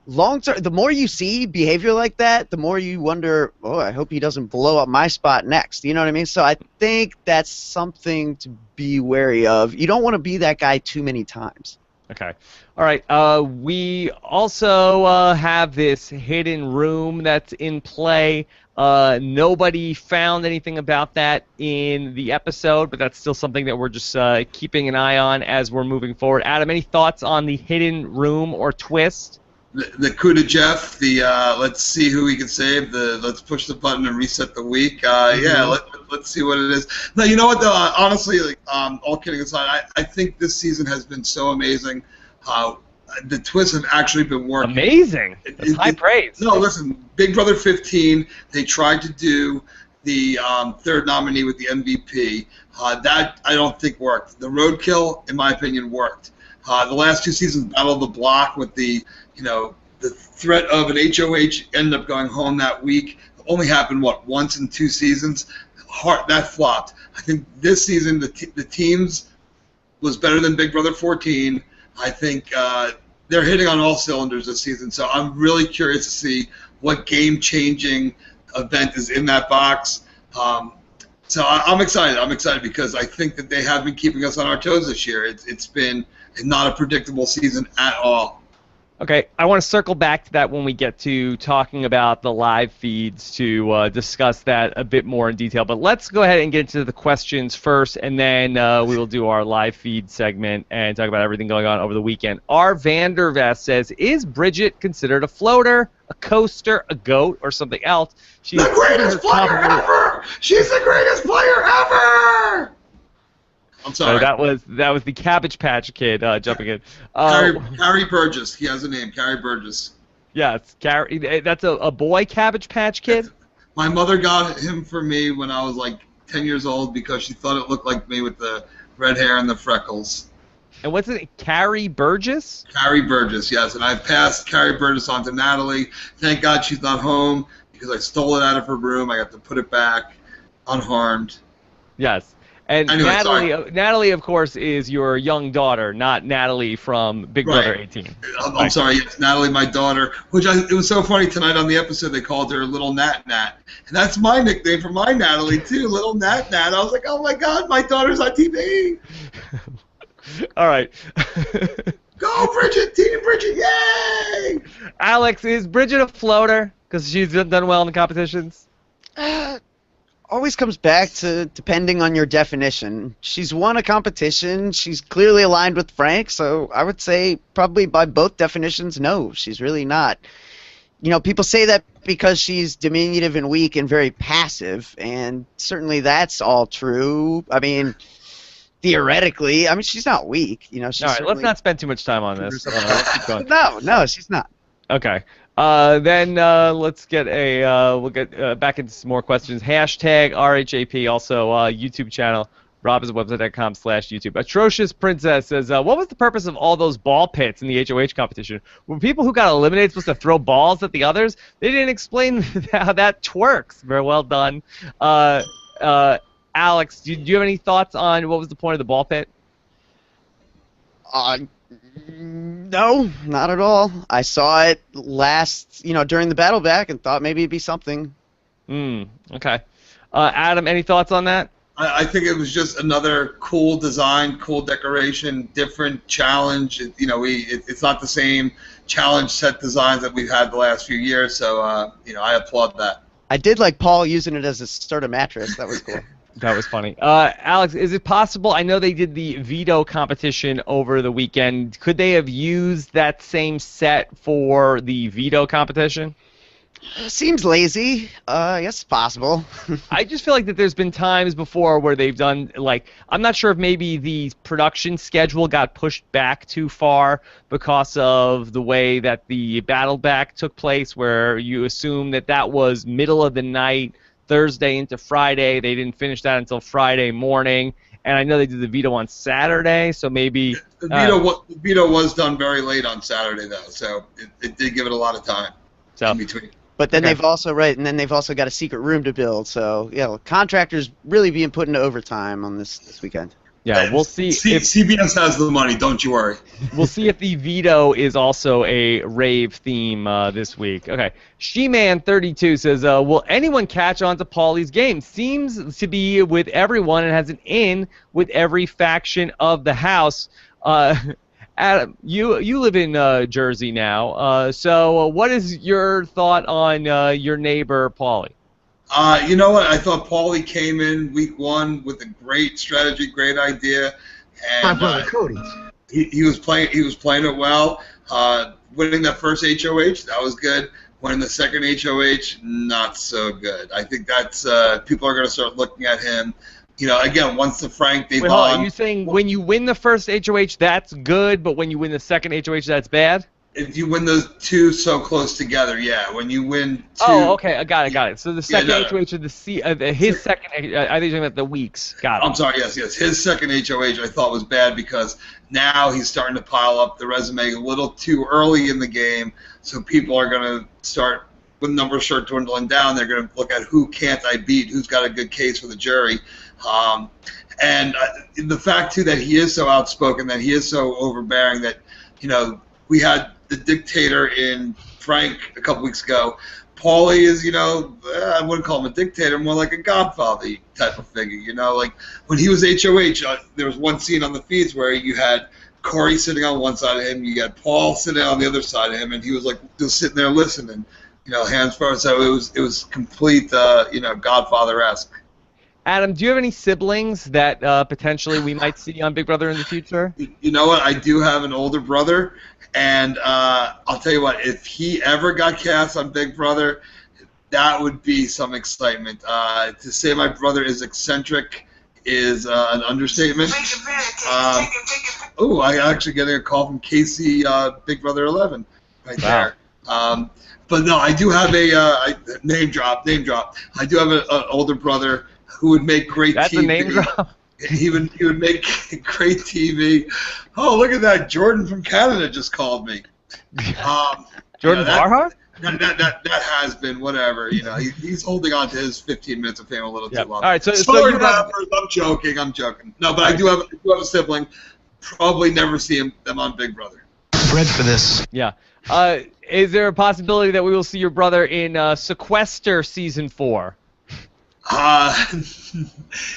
long term, the more you see behavior like that, the more you wonder, "Oh, I hope he doesn't blow up my spot next." You know what I mean? So I think that's something to be wary of. You don't want to be that guy too many times. Okay. All right. We also have this hidden room that's in play. Nobody found anything about that in the episode, but that's still something that we're just keeping an eye on as we're moving forward. Adam, any thoughts on the hidden room or twist? The coup de Jeff, let's see who we can save, let's push the button and reset the week. Yeah, let's see what it is. Now, you know what, though? Honestly, all kidding aside, I think this season has been so amazing. The twists have actually been working. Amazing. That's high praise. No, listen, Big Brother 15, they tried to do the third nominee with the MVP. That, I don't think, worked. The roadkill, in my opinion, worked. The last two seasons, Battle of the Block with the threat of an HOH ended up going home that week. It only happened, once in 2 seasons? That flopped. I think this season the teams was better than Big Brother 14. I think they're hitting on all cylinders this season, so I'm really curious to see what game-changing event is in that box. So I'm excited. I'm excited because I think that they have been keeping us on our toes this year. It's been not a predictable season at all. Okay, I want to circle back to that when we get to talking about the live feeds to discuss that a bit more in detail. But let's go ahead and get into the questions first, and then we will do our live feed segment and talk about everything going on over the weekend. R. Vandervest says, "Is Bridget considered a floater, a coaster, a goat, or something else?" She's the greatest player ever! She's the greatest player ever! I'm sorry. That was the Cabbage Patch Kid jumping in. Carrie Burgess. He has a name. Carrie Burgess. Yeah, it's Carrie. That's a boy Cabbage Patch Kid? My mother got him for me when I was 10 years old because she thought it looked like me with the red hair and the freckles. And what's it? Carrie Burgess? Carrie Burgess, yes. And I passed Carrie Burgess on to Natalie. Thank God she's not home because I stole it out of her room. I got to put it back unharmed. Yes. And Anyway, Natalie, of course, is your young daughter, not Natalie from Big Brother 18. I'm sorry, it's Natalie, my daughter. It was so funny tonight on the episode. They called her Little Nat Nat, and that's my nickname for my Natalie too, Little Nat Nat. I was like, oh my God, my daughter's on TV. All right. Go, Bridget! Team Bridget! Yay! Alex, is Bridget a floater because she's done well in the competitions? Always comes back to depending on your definition. She's won a competition. She's clearly aligned with Frank, so I would say probably by both definitions, no, she's really not. You know, people say that because she's diminutive and weak and very passive, and certainly that's all true. I mean, theoretically, I mean, she's not weak. You know, she's all right, let's not spend too much time on this. Let's keep going. No, she's not. Okay. Then let's get we'll get back into some more questions. Hashtag RHAP, also YouTube channel, robiswebsite.com/YouTube. Atrocious Princess says, what was the purpose of all those ball pits in the HOH competition? Were people who got eliminated supposed to throw balls at the others? They didn't explain how that twerks. Very well done. Alex, do you have any thoughts on what was the point of the ball pit? No, not at all. I saw it during the battle back and thought maybe it'd be something. Okay. Adam, any thoughts on that? I think it was just another cool design, cool decoration, different challenge. It's not the same challenge set designs that we've had the last few years, so I applaud that. I did like Paul using it as a starter mattress. That was cool. That was funny. Alex, is it possible? I know they did the veto competition over the weekend. Could they have used that same set for the veto competition? Seems lazy. Yes, it's possible. I just feel like that there's been times before where they've done, I'm not sure if maybe the production schedule got pushed back too far because of the way that the battle back took place, where you assume that was middle of the night, Thursday into Friday. They didn't finish that until Friday morning, and I know they did the veto on Saturday, so maybe the veto was done very late on Saturday though, so it did give it a lot of time in between. But then they've also got a secret room to build, so contractors really being put into overtime on this weekend. Yeah, we'll see. CBS has the money, don't you worry. We'll see if the veto is also a rave theme this week. Okay, She-Man32 says, will anyone catch on to Paulie's game? Seems to be with everyone and has an in with every faction of the house. Adam, you live in Jersey now, so what is your thought on your neighbor, Paulie? You know what? I thought Paulie came in week one with a great strategy, great idea, and my brother Cody. He was playing it well. Winning that first HOH, that was good. Winning the second HOH, not so good. I think that's people are going to start looking at him. Again, once the Frank they've Wait, hold on. Are you saying when you win the first HOH, that's good, but when you win the second HOH, that's bad? If you win those two so close together, yeah. When you win two... Oh, okay, I got it. So the second HOH of his second... I think you're talking about the weeks. Got it. I'm sorry, yes. His second HOH I thought was bad because now he's starting to pile up the resume a little too early in the game, so people are going to start, when numbers start dwindling down, they're going to look at who can't I beat, who's got a good case for the jury. And the fact, too, that he is so outspoken, that he is so overbearing, that, we had the dictator in Frank a couple weeks ago. Paulie is, I wouldn't call him a dictator, more like a godfather type of figure, like when he was HOH, there was one scene on the feeds where you had Corey sitting on one side of him, you had Paul sitting on the other side of him, and he was like just sitting there listening, hands forward. So it was complete, Godfather-esque. Adam, do you have any siblings that potentially we might see on Big Brother in the future? You know what? I do have an older brother, and I'll tell you what, if he ever got cast on Big Brother, that would be some excitement. To say my brother is eccentric is an understatement. I actually getting a call from Casey, Big Brother 11, right there. But no, I do have a name drop. I do have an older brother who would make great TV. That's a name drop? He would make great TV. Oh, look at that. Jordan from Canada just called me. Jordan Barhart? that has been whatever. You know, he's holding on to his 15 minutes of fame a little too long. All right, so Sorry, you have... I'm joking. No, but I do have a sibling. Probably never see them on Big Brother. Bred for this. Yeah. Is there a possibility that we will see your brother in Sequester Season 4?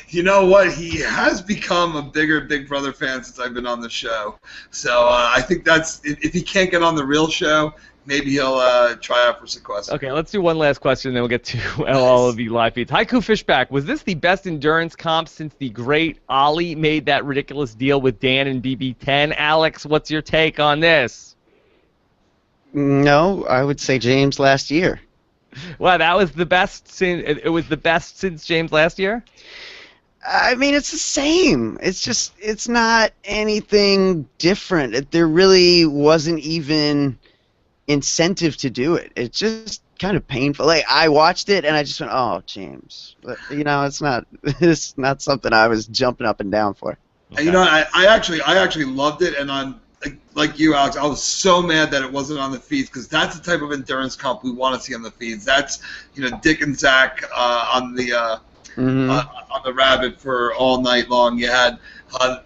You know what? He has become a bigger Big Brother fan since I've been on the show. So I think that's if he can't get on the real show, maybe he'll try out for Sequester. Okay, let's do one last question, then we'll get to all of the live feeds. Haiku Fishback, was this the best endurance comp since the great Ollie made that ridiculous deal with Dan and BB18? Alex, what's your take on this? No, I would say James last year. Well, that was the best since James last year? I mean, it's the same. It's not anything different. There really wasn't even incentive to do it. It's just kind of painful. Like, I watched it and I just went, "Oh, James." But, it's not something I was jumping up and down for. Okay. I actually loved it, and I'm like you, Alex. I was so mad that it wasn't on the feeds because that's the type of endurance comp we want to see on the feeds. That's Dick and Zach on the rabbit for all night long. You had I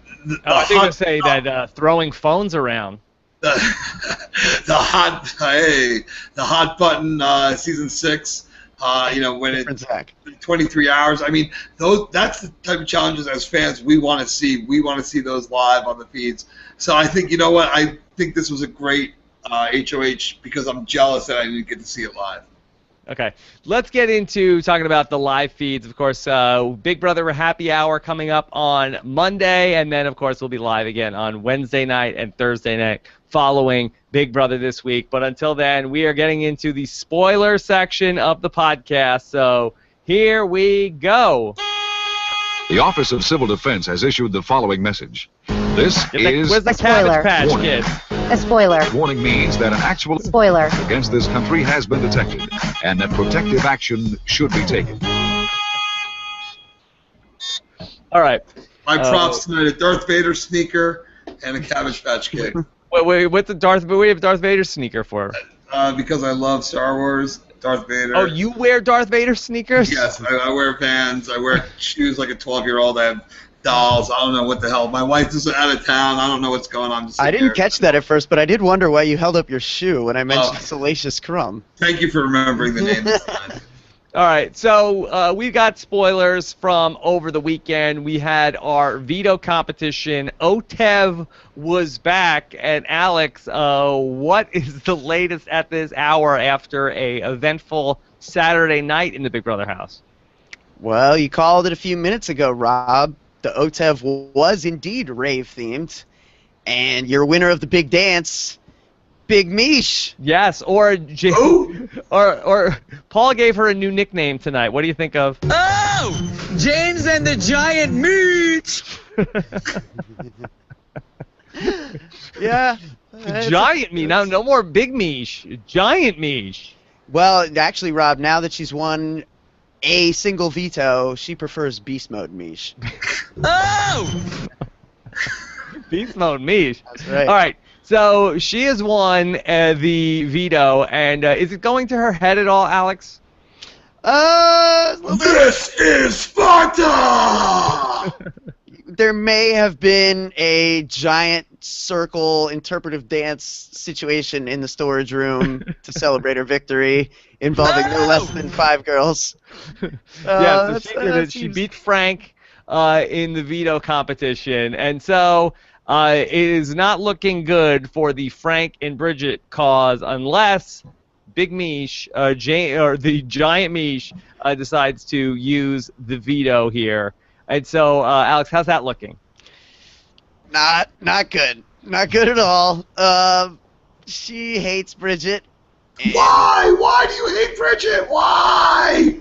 think you say that throwing phones around. The hot button season 6. When it's 23 hours. I mean, that's the type of challenges as fans we want to see. We want to see those live on the feeds. So I think, I think this was a great HOH because I'm jealous that I didn't get to see it live. Okay, let's get into talking about the live feeds. Of course, Big Brother Happy Hour coming up on Monday, and then, of course, we'll be live again on Wednesday night and Thursday night following Big Brother this week. But until then, we are getting into the spoiler section of the podcast, so here we go. The Office of Civil Defense has issued the following message. This is where's the Cabbage Patch Kid? A spoiler. Warning means that an actual Spoiler. against this country has been detected, and that protective action should be taken. All right. My props tonight: a Darth Vader sneaker and a Cabbage Patch Kid. Wait, what's the Darth? What do you have Darth Vader sneaker for? Because I love Star Wars. Darth Vader. Oh, you wear Darth Vader sneakers? Yes, I wear Vans. I wear shoes like a 12-year-old. I have dolls. I don't know what the hell. My wife is out of town. I don't know what's going on. I didn't catch that at first, but I did wonder why you held up your shoe when I mentioned Salacious Crumb. Thank you for remembering the name this time. All right, so we got spoilers from over the weekend. We had our veto competition. Otev was back, and Alex, what is the latest at this hour after a eventful Saturday night in the Big Brother house? Well, you called it a few minutes ago, Rob. The Otev was indeed rave-themed, and your winner of the big dance, Big Mish. Yes, or Paul gave her a new nickname tonight. What do you think of? Oh, James and the Giant Mish. Yeah. Giant Mish. Now, no more Big Mish. Giant Mish. Well, actually, Rob, now that she's won a single veto, she prefers Beast Mode Mish. Oh! Beast Mode Mish. That's right. All right. So she has won the veto, and is it going to her head at all, Alex? This is Sparta! There may have been a giant circle interpretive dance situation in the storage room to celebrate her victory, involving no less than 5 girls. Yeah, so she beat Frank in the veto competition, and so it is not looking good for the Frank and Bridget cause unless Big Mish, or the Giant Mish, decides to use the veto here. And so, Alex, how's that looking? Not good. Not good at all. She hates Bridget. Why? Why do you hate Bridget? Why?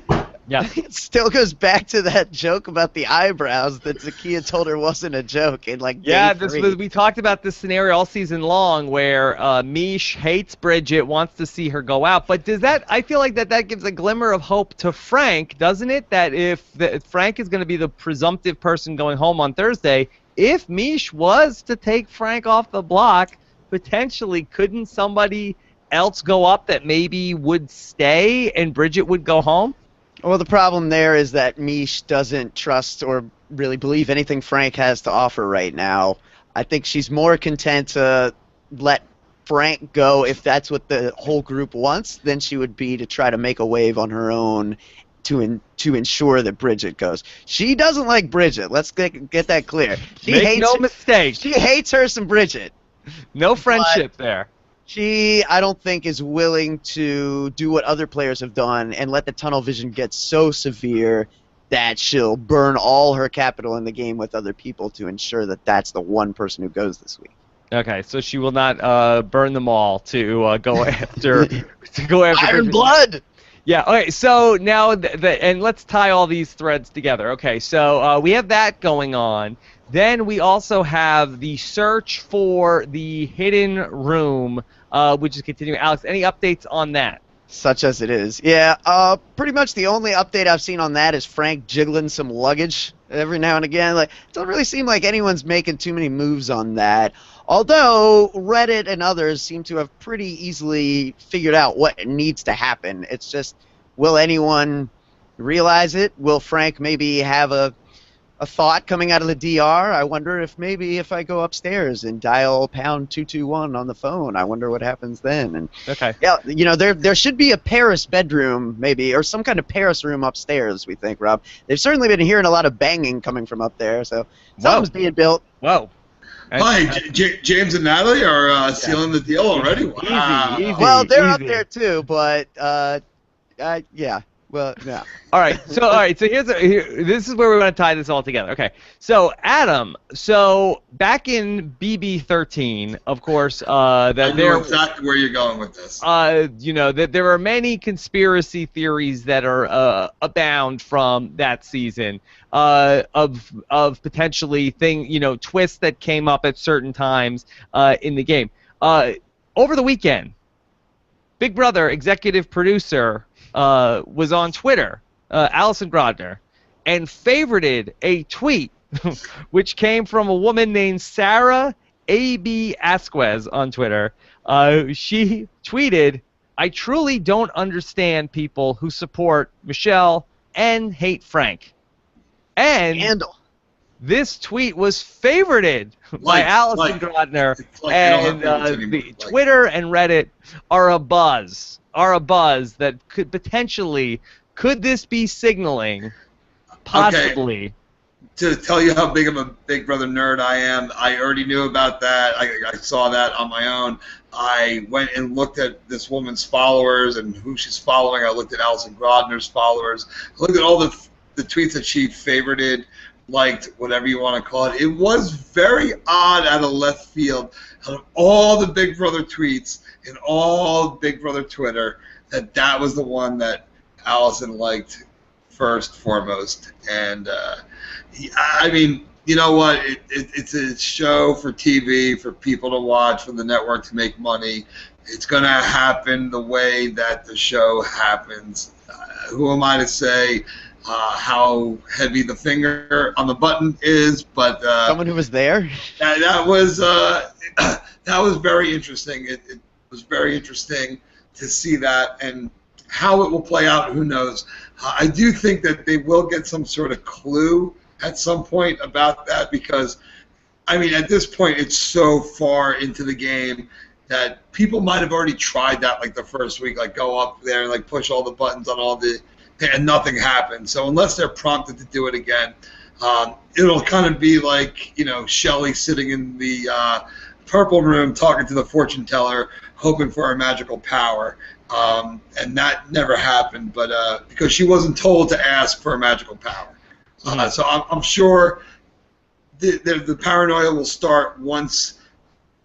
Yeah. It still goes back to that joke about the eyebrows that Zakiya told her wasn't a joke in day 3. We talked about this scenario all season long where Mish hates Bridget, wants to see her go out. But I feel like that gives a glimmer of hope to Frank, doesn't it? That if Frank is going to be the presumptive person going home on Thursday, if Mish was to take Frank off the block, potentially couldn't somebody else go up that maybe would stay and Bridget would go home? Well, the problem there is that Mish doesn't trust or really believe anything Frank has to offer right now. I think she's more content to let Frank go if that's what the whole group wants than she would be to try to make a wave on her own to ensure that Bridget goes. She doesn't like Bridget. Let's get that clear. Make no mistake. She hates her some Bridget. No friendship there. She, I don't think, is willing to do what other players have done and let the tunnel vision get so severe that she'll burn all her capital in the game with other people to ensure that that's the one person who goes this week. Okay, so she will not burn them all to go after Iron Blood. Yeah. Okay. So now, and let's tie all these threads together. Okay. So we have that going on. Then we also have the search for the hidden room, which is continuing. Alex, any updates on that? Such as it is. Yeah. Pretty much the only update I've seen on that is Frank jiggling some luggage every now and again. Like, it doesn't really seem like anyone's making too many moves on that. Although Reddit and others seem to have pretty easily figured out what needs to happen. It's just, will anyone realize it? Will Frank maybe have a thought coming out of the DR? I wonder if maybe if I go upstairs and dial pound 221 on the phone, I wonder what happens then. And okay. Yeah, you know, there should be a Paris bedroom maybe, or some kind of Paris room upstairs, we think, Rob. They've certainly been hearing a lot of banging coming from up there, so something's being built. Whoa. Hi, James and Natalie are sealing the deal already. Wow. Easy, well, they're up there too, but yeah. Well, yeah. All right. So this is where we want to tie this all together. Okay. So Adam. So back in BB18, of course, I know exactly where you're going with this. You know that there are many conspiracy theories that are abound from that season of potentially twists that came up at certain times in the game. Over the weekend, Big Brother executive producer was on Twitter, Allison Grodner, and favorited a tweet which came from a woman named Sarah A.B. Asquez on Twitter. She tweeted, "I truly don't understand people who support Michelle and hate Frank." And this tweet was favorited by Allison Grodner, and the Twitter and Reddit are abuzz that could potentially, could this be signaling, possibly? Okay. To tell you how big of a Big Brother nerd I am, I already knew about that. I saw that on my own. I went and looked at this woman's followers and who she's following. I looked at Allison Grodner's followers. I looked at all the tweets that she favorited, liked, whatever you want to call it. It was very odd out of left field, out of all the Big Brother tweets and all Big Brother Twitter, that was the one that Allison liked first, foremost. And I mean, you know what? It's a show for TV, for people to watch, for the network to make money. It's going to happen the way that the show happens. Who am I to say how heavy the finger on the button is? But someone who was there. That was very interesting. It was very interesting to see that, and how it will play out, who knows. I do think that they will get some sort of clue at some point about that, because, I mean, at this point, it's so far into the game that people might have already tried that, like the first week, like go up there and like push all the buttons on all the, and nothing happened. So unless they're prompted to do it again, it'll kind of be like, Shelley sitting in the purple room talking to the fortune teller, hoping for a magical power. And that never happened, but because she wasn't told to ask for a magical power. So I'm sure the paranoia will start once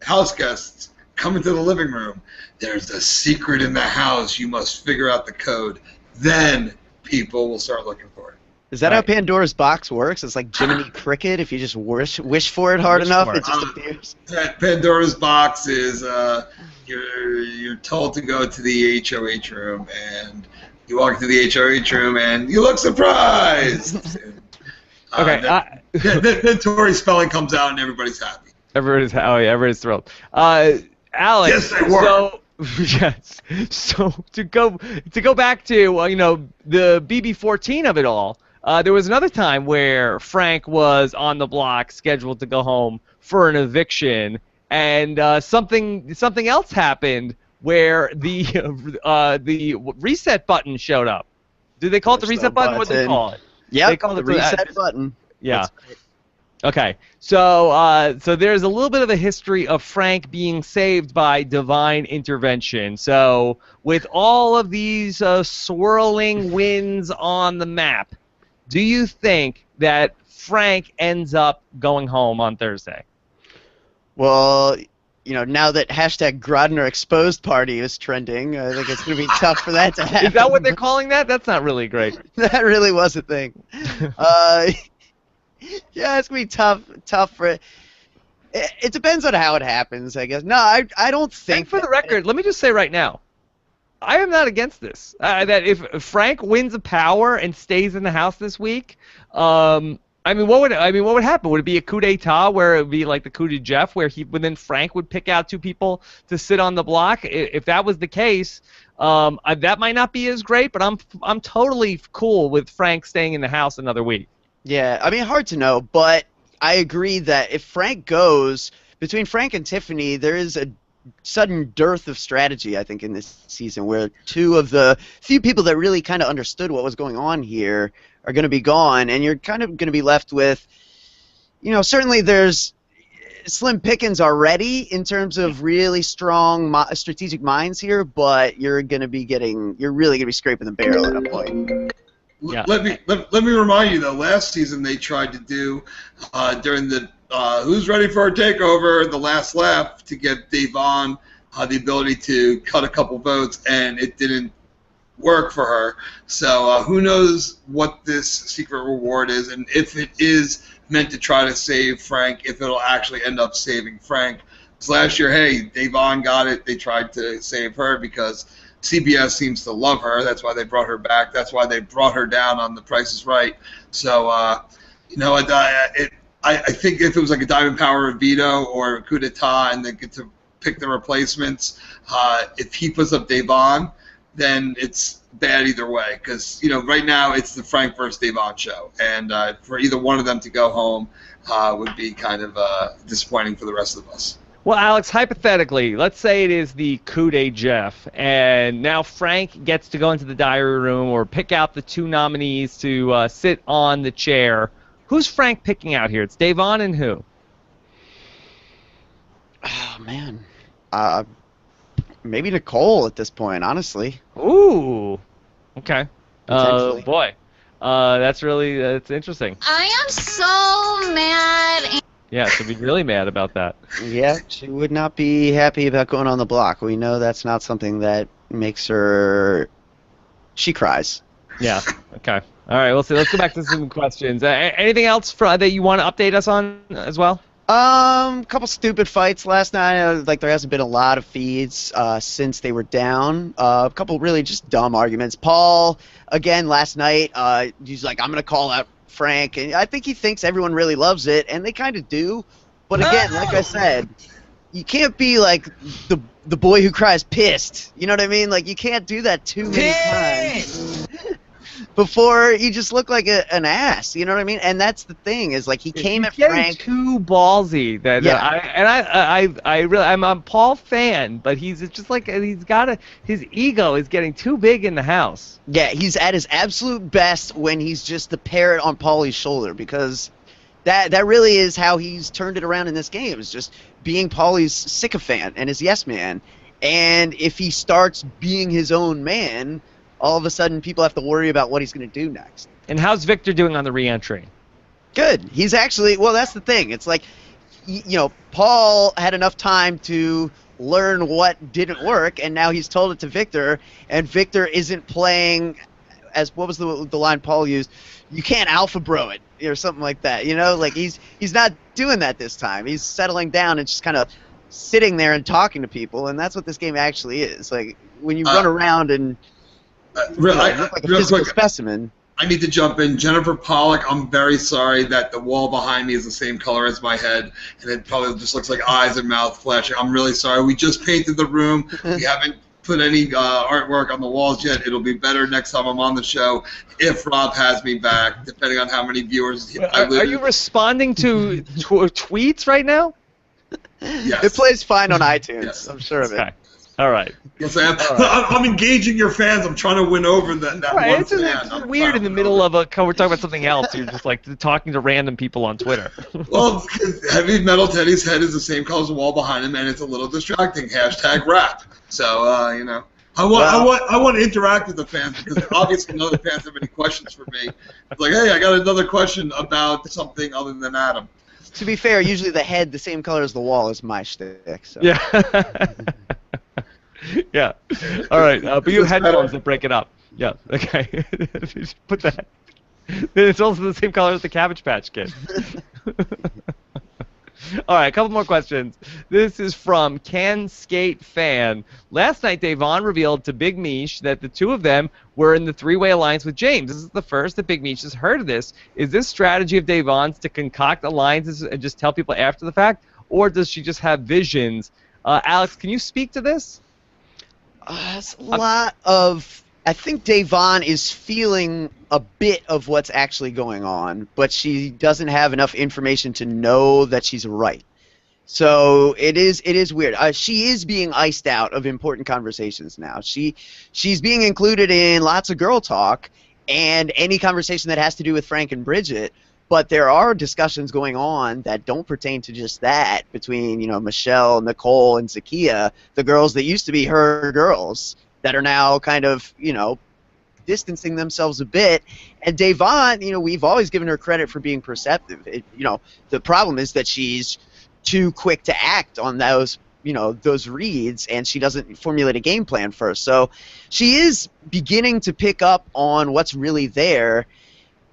house guests come into the living room. There's a secret in the house. You must figure out the code. Then people will start looking for it. Is that how Pandora's box works? It's like Jiminy Cricket. If you just wish for it hard enough, it just appears. Pandora's box is you're told to go to the HOH room, and you walk to the HOH room, and you look surprised. Then Tori Spelling comes out, and everybody's happy. Everybody's thrilled. Alex, yes, they were. Yes. So to go back to the BB18 of it all, there was another time where Frank was on the block, scheduled to go home for an eviction, and something else happened where the reset button showed up. Did they call it the reset button? What did they call it? Yeah, they called the reset button. Yeah. Okay, so there's a little bit of a history of Frank being saved by divine intervention. So with all of these swirling winds on the map, do you think that Frank ends up going home on Thursday? Well, now that hashtag Grodner exposed party is trending, I think it's going to be tough for that to happen. Is that what they're calling that? That's not really great. That really was a thing. Yeah, it's going to be tough for it. It depends on how it happens, I guess. No, I don't think... And for the record, let me just say right now, I am not against this. That if Frank wins a power and stays in the house this week, what would happen? Would it be a coup d'etat where it would be like the coup de Jeff, where then Frank would pick out 2 people to sit on the block? If that was the case, that might not be as great. But I'm totally cool with Frank staying in the house another week. Yeah, hard to know, but I agree that if Frank goes, between Frank and Tiffany, there is a sudden dearth of strategy, I think, in this season, where 2 of the few people that really kind of understood what was going on here are going to be gone, and you're kind of going to be left with, certainly there's slim pickings already in terms of really strong strategic minds here, but you're really going to be scraping the barrel at a point. Yeah. Let me remind you though. Last season they tried to do during the Who's Ready for a Takeover, the last lap, to get Devon the ability to cut a couple votes, and it didn't work for her. So who knows what this secret reward is, and if it is meant to try to save Frank, if it'll actually end up saving Frank. Because last year, hey, Devon got it. They tried to save her because CBS seems to love her. That's why they brought her back. That's why they brought her down on The Price is Right. So, I think if it was like a Diamond Power veto or a coup d'etat and they get to pick the replacements, if he puts up Devon, then it's bad either way. Because, right now it's the Frank versus Devon show. And for either one of them to go home would be kind of disappointing for the rest of us. Well, Alex, hypothetically, let's say it is the coup de Jeff, and now Frank gets to go into the diary room or pick out the 2 nominees to sit on the chair. Who's Frank picking out here? It's Devon and who? Oh, man. Maybe Nicole at this point, honestly. Ooh. Okay. Boy. That's interesting. I am so mad. Yeah, she'll be really mad about that. Yeah, she would not be happy about going on the block. We know that's not something that makes her... She cries. Yeah, okay. All right, we'll see. Let's go back to some questions. Anything else that you want to update us on as well? Couple stupid fights last night. There hasn't been a lot of feeds since they were down. A couple really just dumb arguments. Paul, again, last night, he's like, I'm going to call out Frank, and I think he thinks everyone really loves it, and they kind of do. But again, like I said, you can't be like the boy who cries pissed. You know what I mean? You can't do that too many times before you just look like an ass. You know what I mean? And that's the thing is he came at Frank too ballsy. That yeah. I'm a Paul fan, but he's just his ego is getting too big in the house. Yeah, he's at his absolute best when he's just the parrot on Paulie's shoulder, because that really is how he's turned it around in this game, is just being Paulie's sycophant and his yes man. And if he starts being his own man, all of a sudden people have to worry about what he's going to do next. And how's Victor doing on the re-entry? Good. He's actually, well, that's the thing. It's Paul had enough time to learn what didn't work, and now he's told it to Victor, and Victor isn't playing as, what was the line Paul used? You can't alpha bro it, or something like that. He's not doing that this time. He's settling down and just kind of sitting there and talking to people, and that's what this game actually is. When you run around and look like a physical specimen. I need to jump in. Jennifer Pollock, I'm very sorry that the wall behind me is the same color as my head, and it probably just looks like eyes and mouth flashing. I'm really sorry. We just painted the room. We haven't put any artwork on the walls yet. It'll be better next time I'm on the show if Rob has me back, depending on how many viewers I lose. Are you responding to tweets right now? Yes. It plays fine on iTunes. Yes. I'm sure of it. Okay. All right. Yes, I am. I'm engaging your fans. I'm trying to win over that All right. one It's fan. weird in the middle of we're talking about something else. You're just like talking to random people on Twitter. Well, Heavy Metal Teddy's head is the same color as the wall behind him, and it's a little distracting. #rap. So I want to interact with the fans because obviously none of the fans have any questions for me. It's like, hey, I got another question about something other than Adam. To be fair, usually the head, the same color as the wall, is my shtick. So. Yeah. Yeah. All right. But you have headphones that break it up. Yeah. Okay. Put that. It's also the same color as the Cabbage Patch Kid. All right, a couple more questions. This is from Can Skate Fan. Last night, Devon revealed to Big Mish that the two of them were in the three-way alliance with James. This is the first that Big Mish has heard of this. Is this strategy of Devon's to concoct alliances and just tell people after the fact, or does she just have visions? Alex, can you speak to this? It's a lot of... I think Devon is feeling a bit of what's actually going on, but she doesn't have enough information to know that she's right. So it is weird. She is being iced out of important conversations now. She's being included in lots of girl talk and any conversation that has to do with Frank and Bridget, but there are discussions going on that don't pertain to just that between, Michelle, Nicole, and Zakiya, the girls that used to be her girls, that are now kind of, distancing themselves a bit. And Devon, we've always given her credit for being perceptive. The problem is that she's too quick to act on those, those reads, and she doesn't formulate a game plan first. So she is beginning to pick up on what's really there.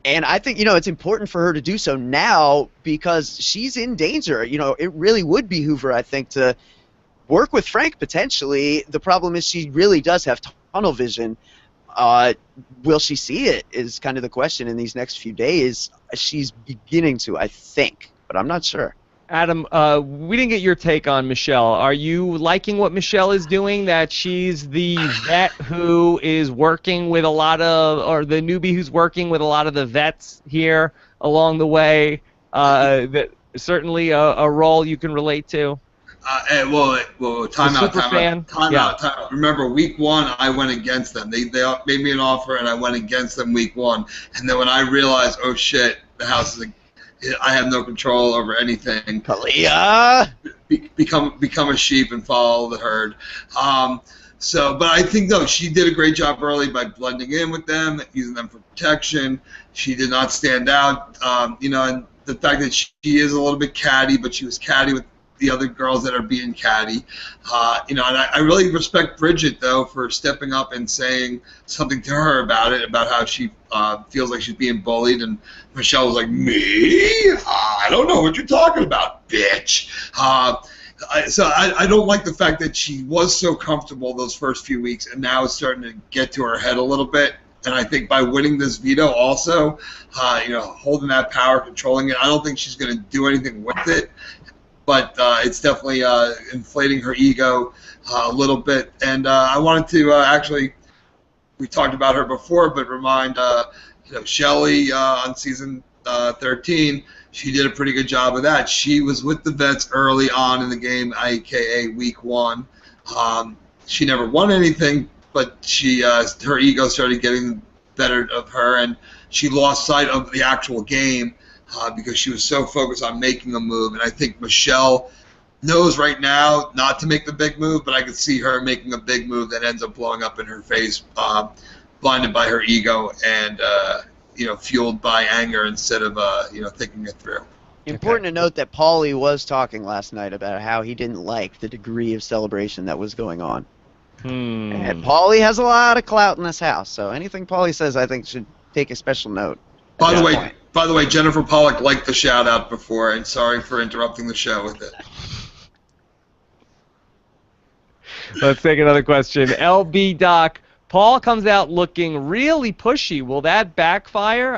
And I think, it's important for her to do so now because she's in danger. It really would behoove her, I think, to work with Frank potentially. The problem is she really does have tunnel vision. Will she see it is kind of the question in these next few days. She's beginning to, I think, but I'm not sure. Adam, we didn't get your take on Michelle. Are you liking what Michelle is doing, that she's the vet who is working with a lot of, or the newbie who's working with a lot of the vets here along the way? That certainly a role you can relate to? Time out. Remember, week one, I went against them. They made me an offer, and I went against them week one. And then when I realized, oh shit, the house is I have no control over anything. Kalia! Become a sheep and follow the herd. But I think, no, she did a great job early by blending in with them, using them for protection. She did not stand out. And the fact that she is a little bit catty, but she was catty with the other girls that are being catty. And I really respect Bridget, though, for stepping up and saying something to her about it, about how she feels like she's being bullied. And Michelle was like, me? I don't know what you're talking about, bitch. So I don't like the fact that she was so comfortable those first few weeks, and now it's starting to get to her head a little bit. And I think by winning this veto also, holding that power, controlling it, I don't think she's going to do anything with it. But it's definitely inflating her ego a little bit. And I wanted to actually, we talked about her before, but remind Shelly on season 13, she did a pretty good job of that. She was with the vets early on in the game, aka week one. She never won anything, but her ego started getting better of her, and she lost sight of the actual game. Because she was so focused on making a move. And I think Michelle knows right now not to make the big move, but I could see her making a big move that ends up blowing up in her face, blinded by her ego and, fueled by anger instead of, thinking it through. Important to note that Paulie was talking last night about how he didn't like the degree of celebration that was going on. And Paulie has a lot of clout in this house, so anything Paulie says I think should take a special note. By the way, Jennifer Pollock liked the shout-out before, and sorry for interrupting the show with it. Let's take another question. LB Doc Paul comes out looking really pushy. Will that backfire?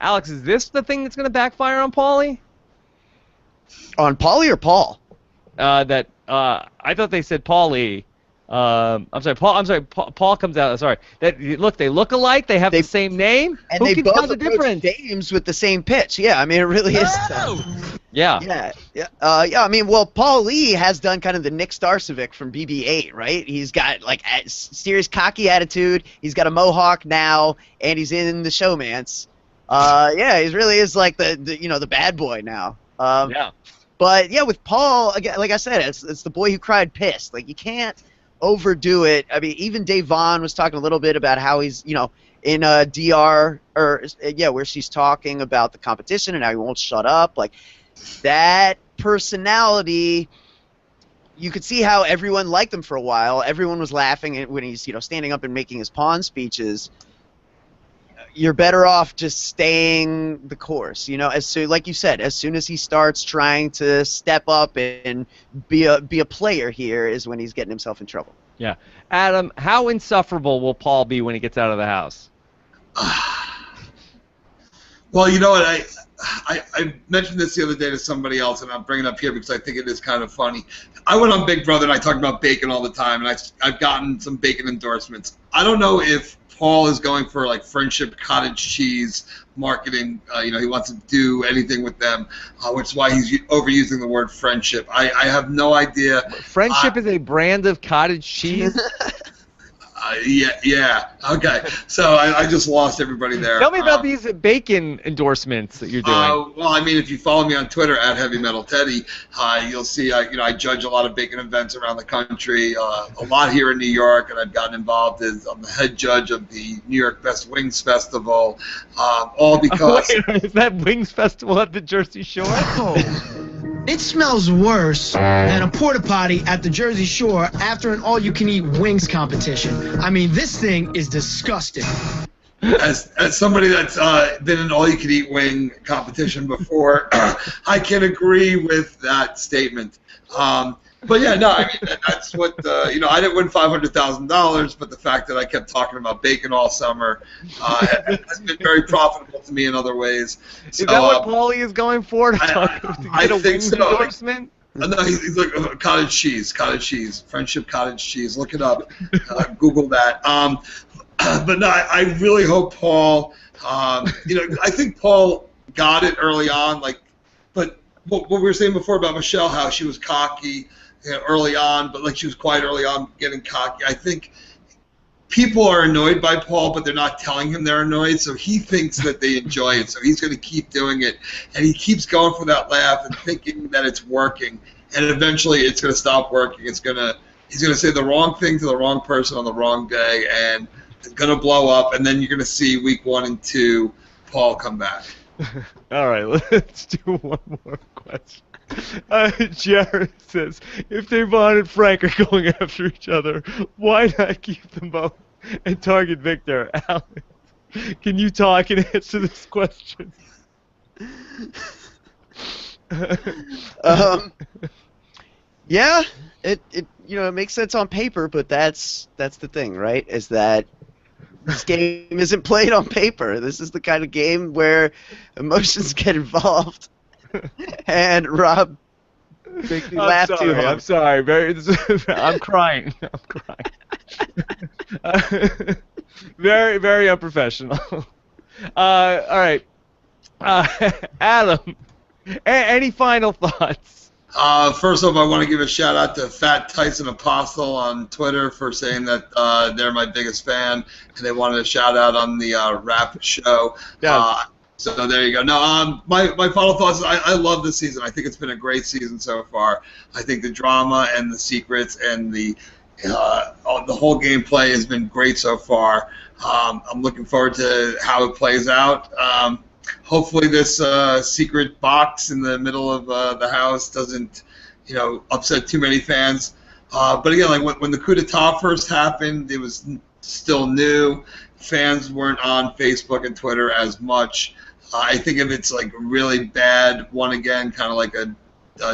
Alex, is this the thing that's going to backfire on Paulie? On Paulie or Paul? I thought they said Paulie. I'm sorry. Paul comes out. Sorry. They look alike. They have the same name. And Who they can both tell the difference? James with the same pitch. Yeah, I mean, it really is. Yeah. I mean, well, Paul Lee has done kind of the Nick Starcevic from BB8, right? He's got like a serious cocky attitude. He's got a mohawk now, and he's in the showmance. He really is like the bad boy now. But yeah, with Paul, again, like I said, it's the boy who cried pissed. Like, you can't overdo it. I mean, even Dave Vaughn was talking a little bit about how he's, in DR, where she's talking about the competition and how he won't shut up. Like, that personality, you could see how everyone liked him for a while. Everyone was laughing when he's, standing up and making his pawn speeches. You're better off just staying the course, like you said, as soon as he starts trying to step up and be a player here is when he's getting himself in trouble. Yeah. Adam, how insufferable will Paul be when he gets out of the house? Well, you know what, I mentioned this the other day to somebody else, and I'm bringing it up here because I think it is kind of funny. I went on Big Brother, and I talked about bacon all the time, and I've gotten some bacon endorsements. I don't know if Paul is going for like friendship cottage cheese marketing. He wants to do anything with them, which is why he's overusing the word friendship. I have no idea. Friendship is a brand of cottage cheese? Yeah. Okay. So I just lost everybody there. Tell me about these bacon endorsements that you're doing. Well, I mean, if you follow me on Twitter at HeavyMetalTeddy, you'll see I judge a lot of bacon events around the country, a lot here in New York, and I've gotten involved as I'm the head judge of the New York Best Wings Festival, all because... Wait, is that Wings Festival at the Jersey Shore? It smells worse than a porta potty at the Jersey Shore after an all-you-can-eat wings competition. I mean, this thing is disgusting. As somebody that's been in an all-you-can-eat wing competition before, I can agree with that statement. But yeah, no, I mean, that's what, I didn't win $500,000, but the fact that I kept talking about bacon all summer has been very profitable to me in other ways. So, is that what Paulie is going for? To get a wings endorsement? No, he's like cottage cheese, friendship cottage cheese. Look it up. Google that. But no, I really hope Paul, I think Paul got it early on, but what we were saying before about Michelle, how she was cocky early on, but she was quiet early on, getting cocky. I think people are annoyed by Paul, but they're not telling him they're annoyed, so he thinks that they enjoy it, so he's going to keep doing it, and he keeps going for that laugh and thinking that it's working, and eventually it's going to stop working. He's going to say the wrong thing to the wrong person on the wrong day, and it's going to blow up, and then you're going to see week 1 and 2 Paul come back. All right, let's do one more question. Jared says, if Devon and Frank are going after each other, why not keep them both and target Victor? Alex, can you talk and answer this question? Yeah, it makes sense on paper, but that's the thing, right? Is that this game isn't played on paper. This is the kind of game where emotions get involved. And Rob makes me laugh too hard. I'm sorry. I'm crying. Very, very unprofessional. All right. Adam, any final thoughts? First off, I want to give a shout out to Fat Tyson Apostle on Twitter for saying that they're my biggest fan, and they wanted a shout out on the rap show. Yeah. So there you go. No, my final thoughts is I love this season. I think it's been a great season so far. I think the drama and the secrets and the whole gameplay has been great so far. I'm looking forward to how it plays out. Hopefully this secret box in the middle of the house doesn't, upset too many fans. But again, when the coup d'etat first happened, it was still new. Fans weren't on Facebook and Twitter as much. I think if it's really bad, one again, kind of like a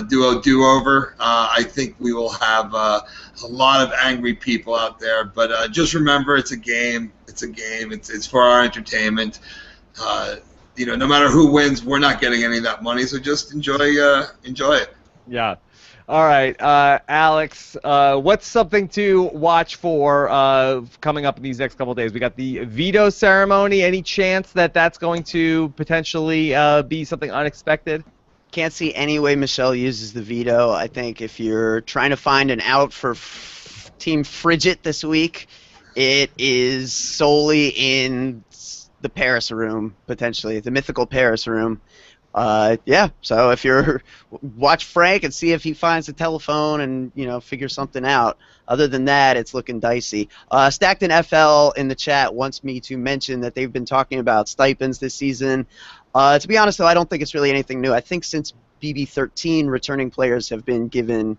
do-over. I think we will have a lot of angry people out there. But just remember, it's a game. It's a game. It's for our entertainment. No matter who wins, we're not getting any of that money. So just enjoy it. Yeah. All right, Alex, what's something to watch for coming up in these next couple of days? We got the veto ceremony. Any chance that that's going to potentially be something unexpected? Can't see any way Michelle uses the veto. I think if you're trying to find an out for Team Frigid this week, it is solely in the Paris room, potentially, the mythical Paris room. So if you're watch Frank and see if he finds a telephone and figure something out. Other than that, it's looking dicey. Stackton FL in the chat wants me to mention that they've been talking about stipends this season. To be honest, though, I don't think it's really anything new. I think since BB18, returning players have been given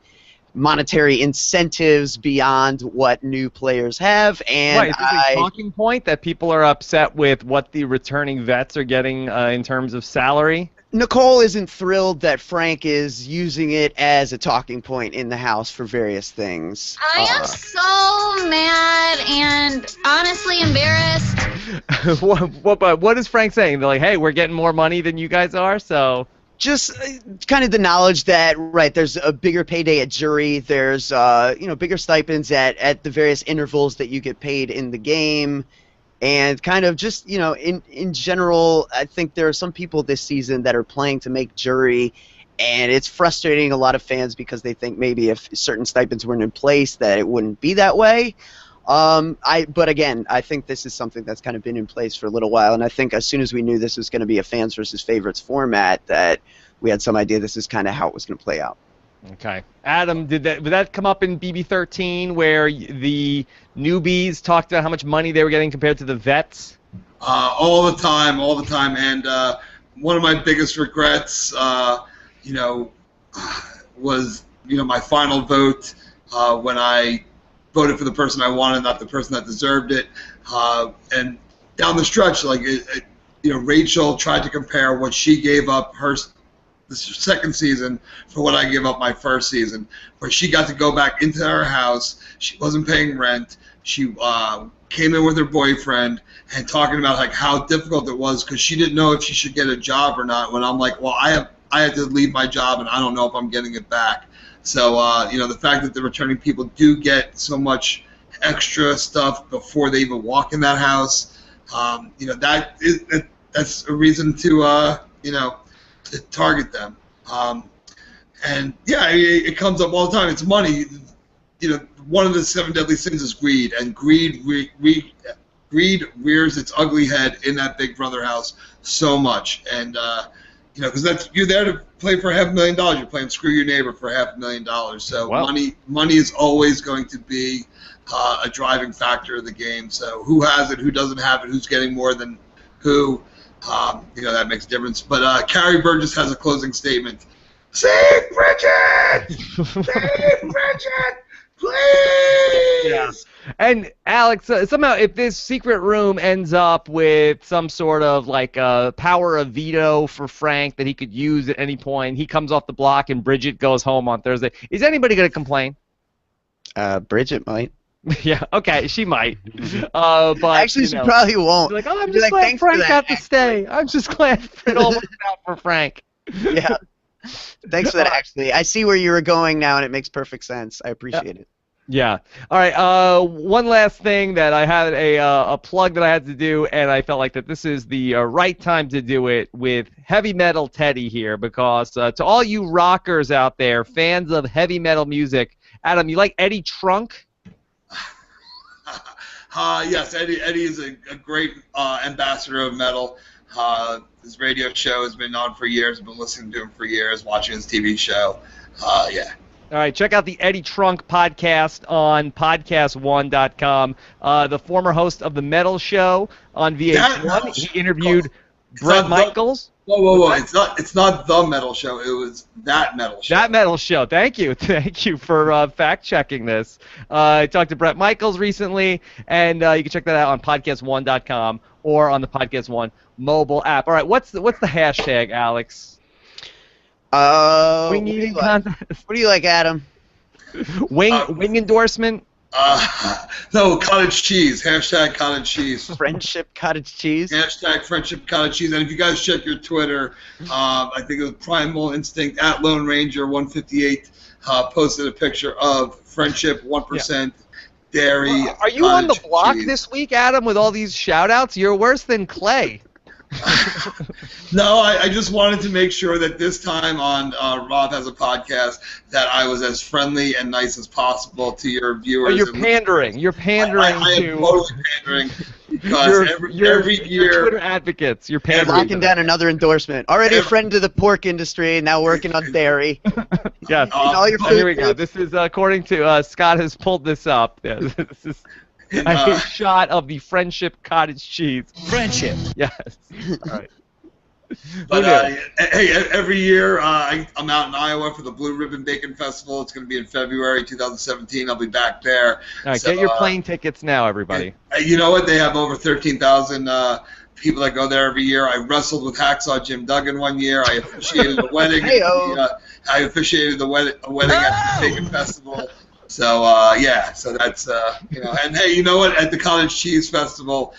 monetary incentives beyond what new players have, and right, is this a talking point that people are upset with what the returning vets are getting in terms of salary? Nicole isn't thrilled that Frank is using it as a talking point in the house for various things. I am so mad and honestly embarrassed. What is Frank saying? They're like, hey, we're getting more money than you guys are, so... Just kind of the knowledge that, right, there's a bigger payday at jury, there's, bigger stipends at the various intervals that you get paid in the game, and kind of just, in general, I think there are some people this season that are playing to make jury, and it's frustrating a lot of fans because they think maybe if certain stipends weren't in place that it wouldn't be that way. But again, I think this is something that's kind of been in place for a little while, and I think as soon as we knew this was going to be a fans versus favorites format, that we had some idea this is kind of how it was going to play out. Okay. Adam, did that come up in BB13 where the newbies talked about how much money they were getting compared to the vets? All the time, and one of my biggest regrets, was my final vote when I voted for the person I wanted, not the person that deserved it. And down the stretch, Rachel tried to compare what she gave up the second season for what I gave up my first season, where she got to go back into her house. She wasn't paying rent. She came in with her boyfriend and talking about how difficult it was because she didn't know if she should get a job or not. When I'm like, well, I had to leave my job and I don't know if I'm getting it back. So, the fact that the returning people do get so much extra stuff before they even walk in that house, that's a reason to target them. It comes up all the time. It's money. One of the 7 deadly sins is greed, and greed rears its ugly head in that Big Brother house so much. And because you're there to play for $500,000. You're playing screw your neighbor for $500,000. So wow. money is always going to be a driving factor of the game. So who has it, who doesn't have it, who's getting more than who, that makes a difference. But Carrie Burgess has a closing statement. Save Bridget! Save Bridget! Please! Yeah. And Alex, somehow if this secret room ends up with some sort of power of veto for Frank that he could use at any point, he comes off the block and Bridget goes home on Thursday, is anybody going to complain? Bridget might. Yeah, okay, she might. But actually, she probably won't. Like, I'm just glad Frank got to stay. I'm just glad it all worked out for Frank. Yeah. Thanks for that, actually. I see where you were going now, and it makes perfect sense. I appreciate it. Yeah. All right. One last thing that I had a plug that I had to do, and I felt like that this is the right time to do it with Heavy Metal Teddy here, because to all you rockers out there, fans of heavy metal music, Adam, you like Eddie Trunk? Yes, Eddie is a great ambassador of metal. His radio show has been on for years. I've been listening to him for years, watching his TV show. Yeah. All right, check out the Eddie Trunk podcast on podcast1.com. The former host of The Metal Show on VH1. He interviewed Bret Michaels. Whoa. It's not The Metal Show. It was That Metal Show. That Metal Show. Thank you for fact-checking this. I talked to Bret Michaels recently, and you can check that out on podcast1.com or on the Podcast One mobile app. All right, what's the hashtag, Alex? Wing eating contest. What do you like, Adam? Wing endorsement. No, cottage cheese. Hashtag cottage cheese. Friendship cottage cheese. Hashtag friendship cottage cheese. And if you guys check your Twitter, I think it was Primal Instinct at Lone Ranger 158 posted a picture of friendship 1% dairy. Are you on the block cheese. this week, Adam, with all these shout-outs? You're worse than Clay. No, I just wanted to make sure that this time on Rob Has a Podcast that I was as friendly and nice as possible to your viewers. Oh, you're pandering. You're pandering I am to totally pandering because every year Twitter advocates. You're pandering. Locking down another endorsement. Already a friend to the pork industry, now working on dairy. Yes. all your food Here we go. This is according to Scott has pulled this up. Yeah, this is a shot of the Friendship cottage cheese. Friendship. Yes. All right. But hey, every year I'm out in Iowa for the Blue Ribbon Bacon Festival. It's going to be in February 2017. I'll be back there. All right, get your plane tickets now, everybody. You know what? They have over 13,000 people that go there every year. I wrestled with Hacksaw Jim Duggan one year. I officiated a wedding. I officiated a wedding at the Bacon Festival. So so that's and hey, you know what? At the Cottage Cheese Festival,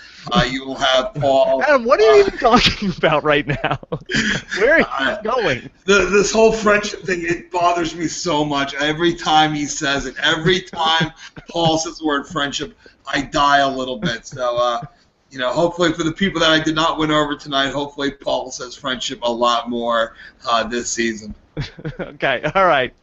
you will have Paul. Adam, what are you even talking about right now? Where are you going? This whole friendship thing, it bothers me so much. Every time he says it, every time Paul says the word friendship, I die a little bit. So hopefully for the people that I did not win over tonight, hopefully Paul says friendship a lot more this season. Okay, all right.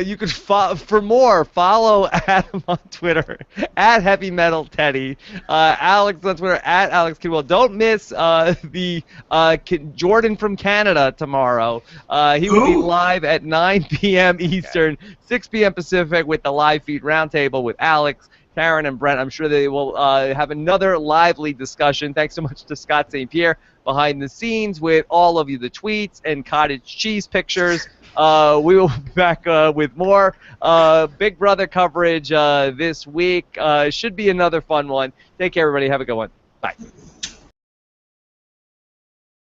You can for more follow Adam on Twitter at Heavy Metal Teddy, Alex on Twitter at Alex Kidwell. Don't miss the Jordan from Canada tomorrow. He will be live at 9 p.m. Eastern, 6 p.m. Pacific with the live feed roundtable with Alex, Karen, and Brent. I'm sure they will have another lively discussion. Thanks so much to Scott St. Pierre behind the scenes with all of you, the tweets and cottage cheese pictures. We will be back with more Big Brother coverage this week. Should be another fun one. Take care, everybody. Have a good one. Bye.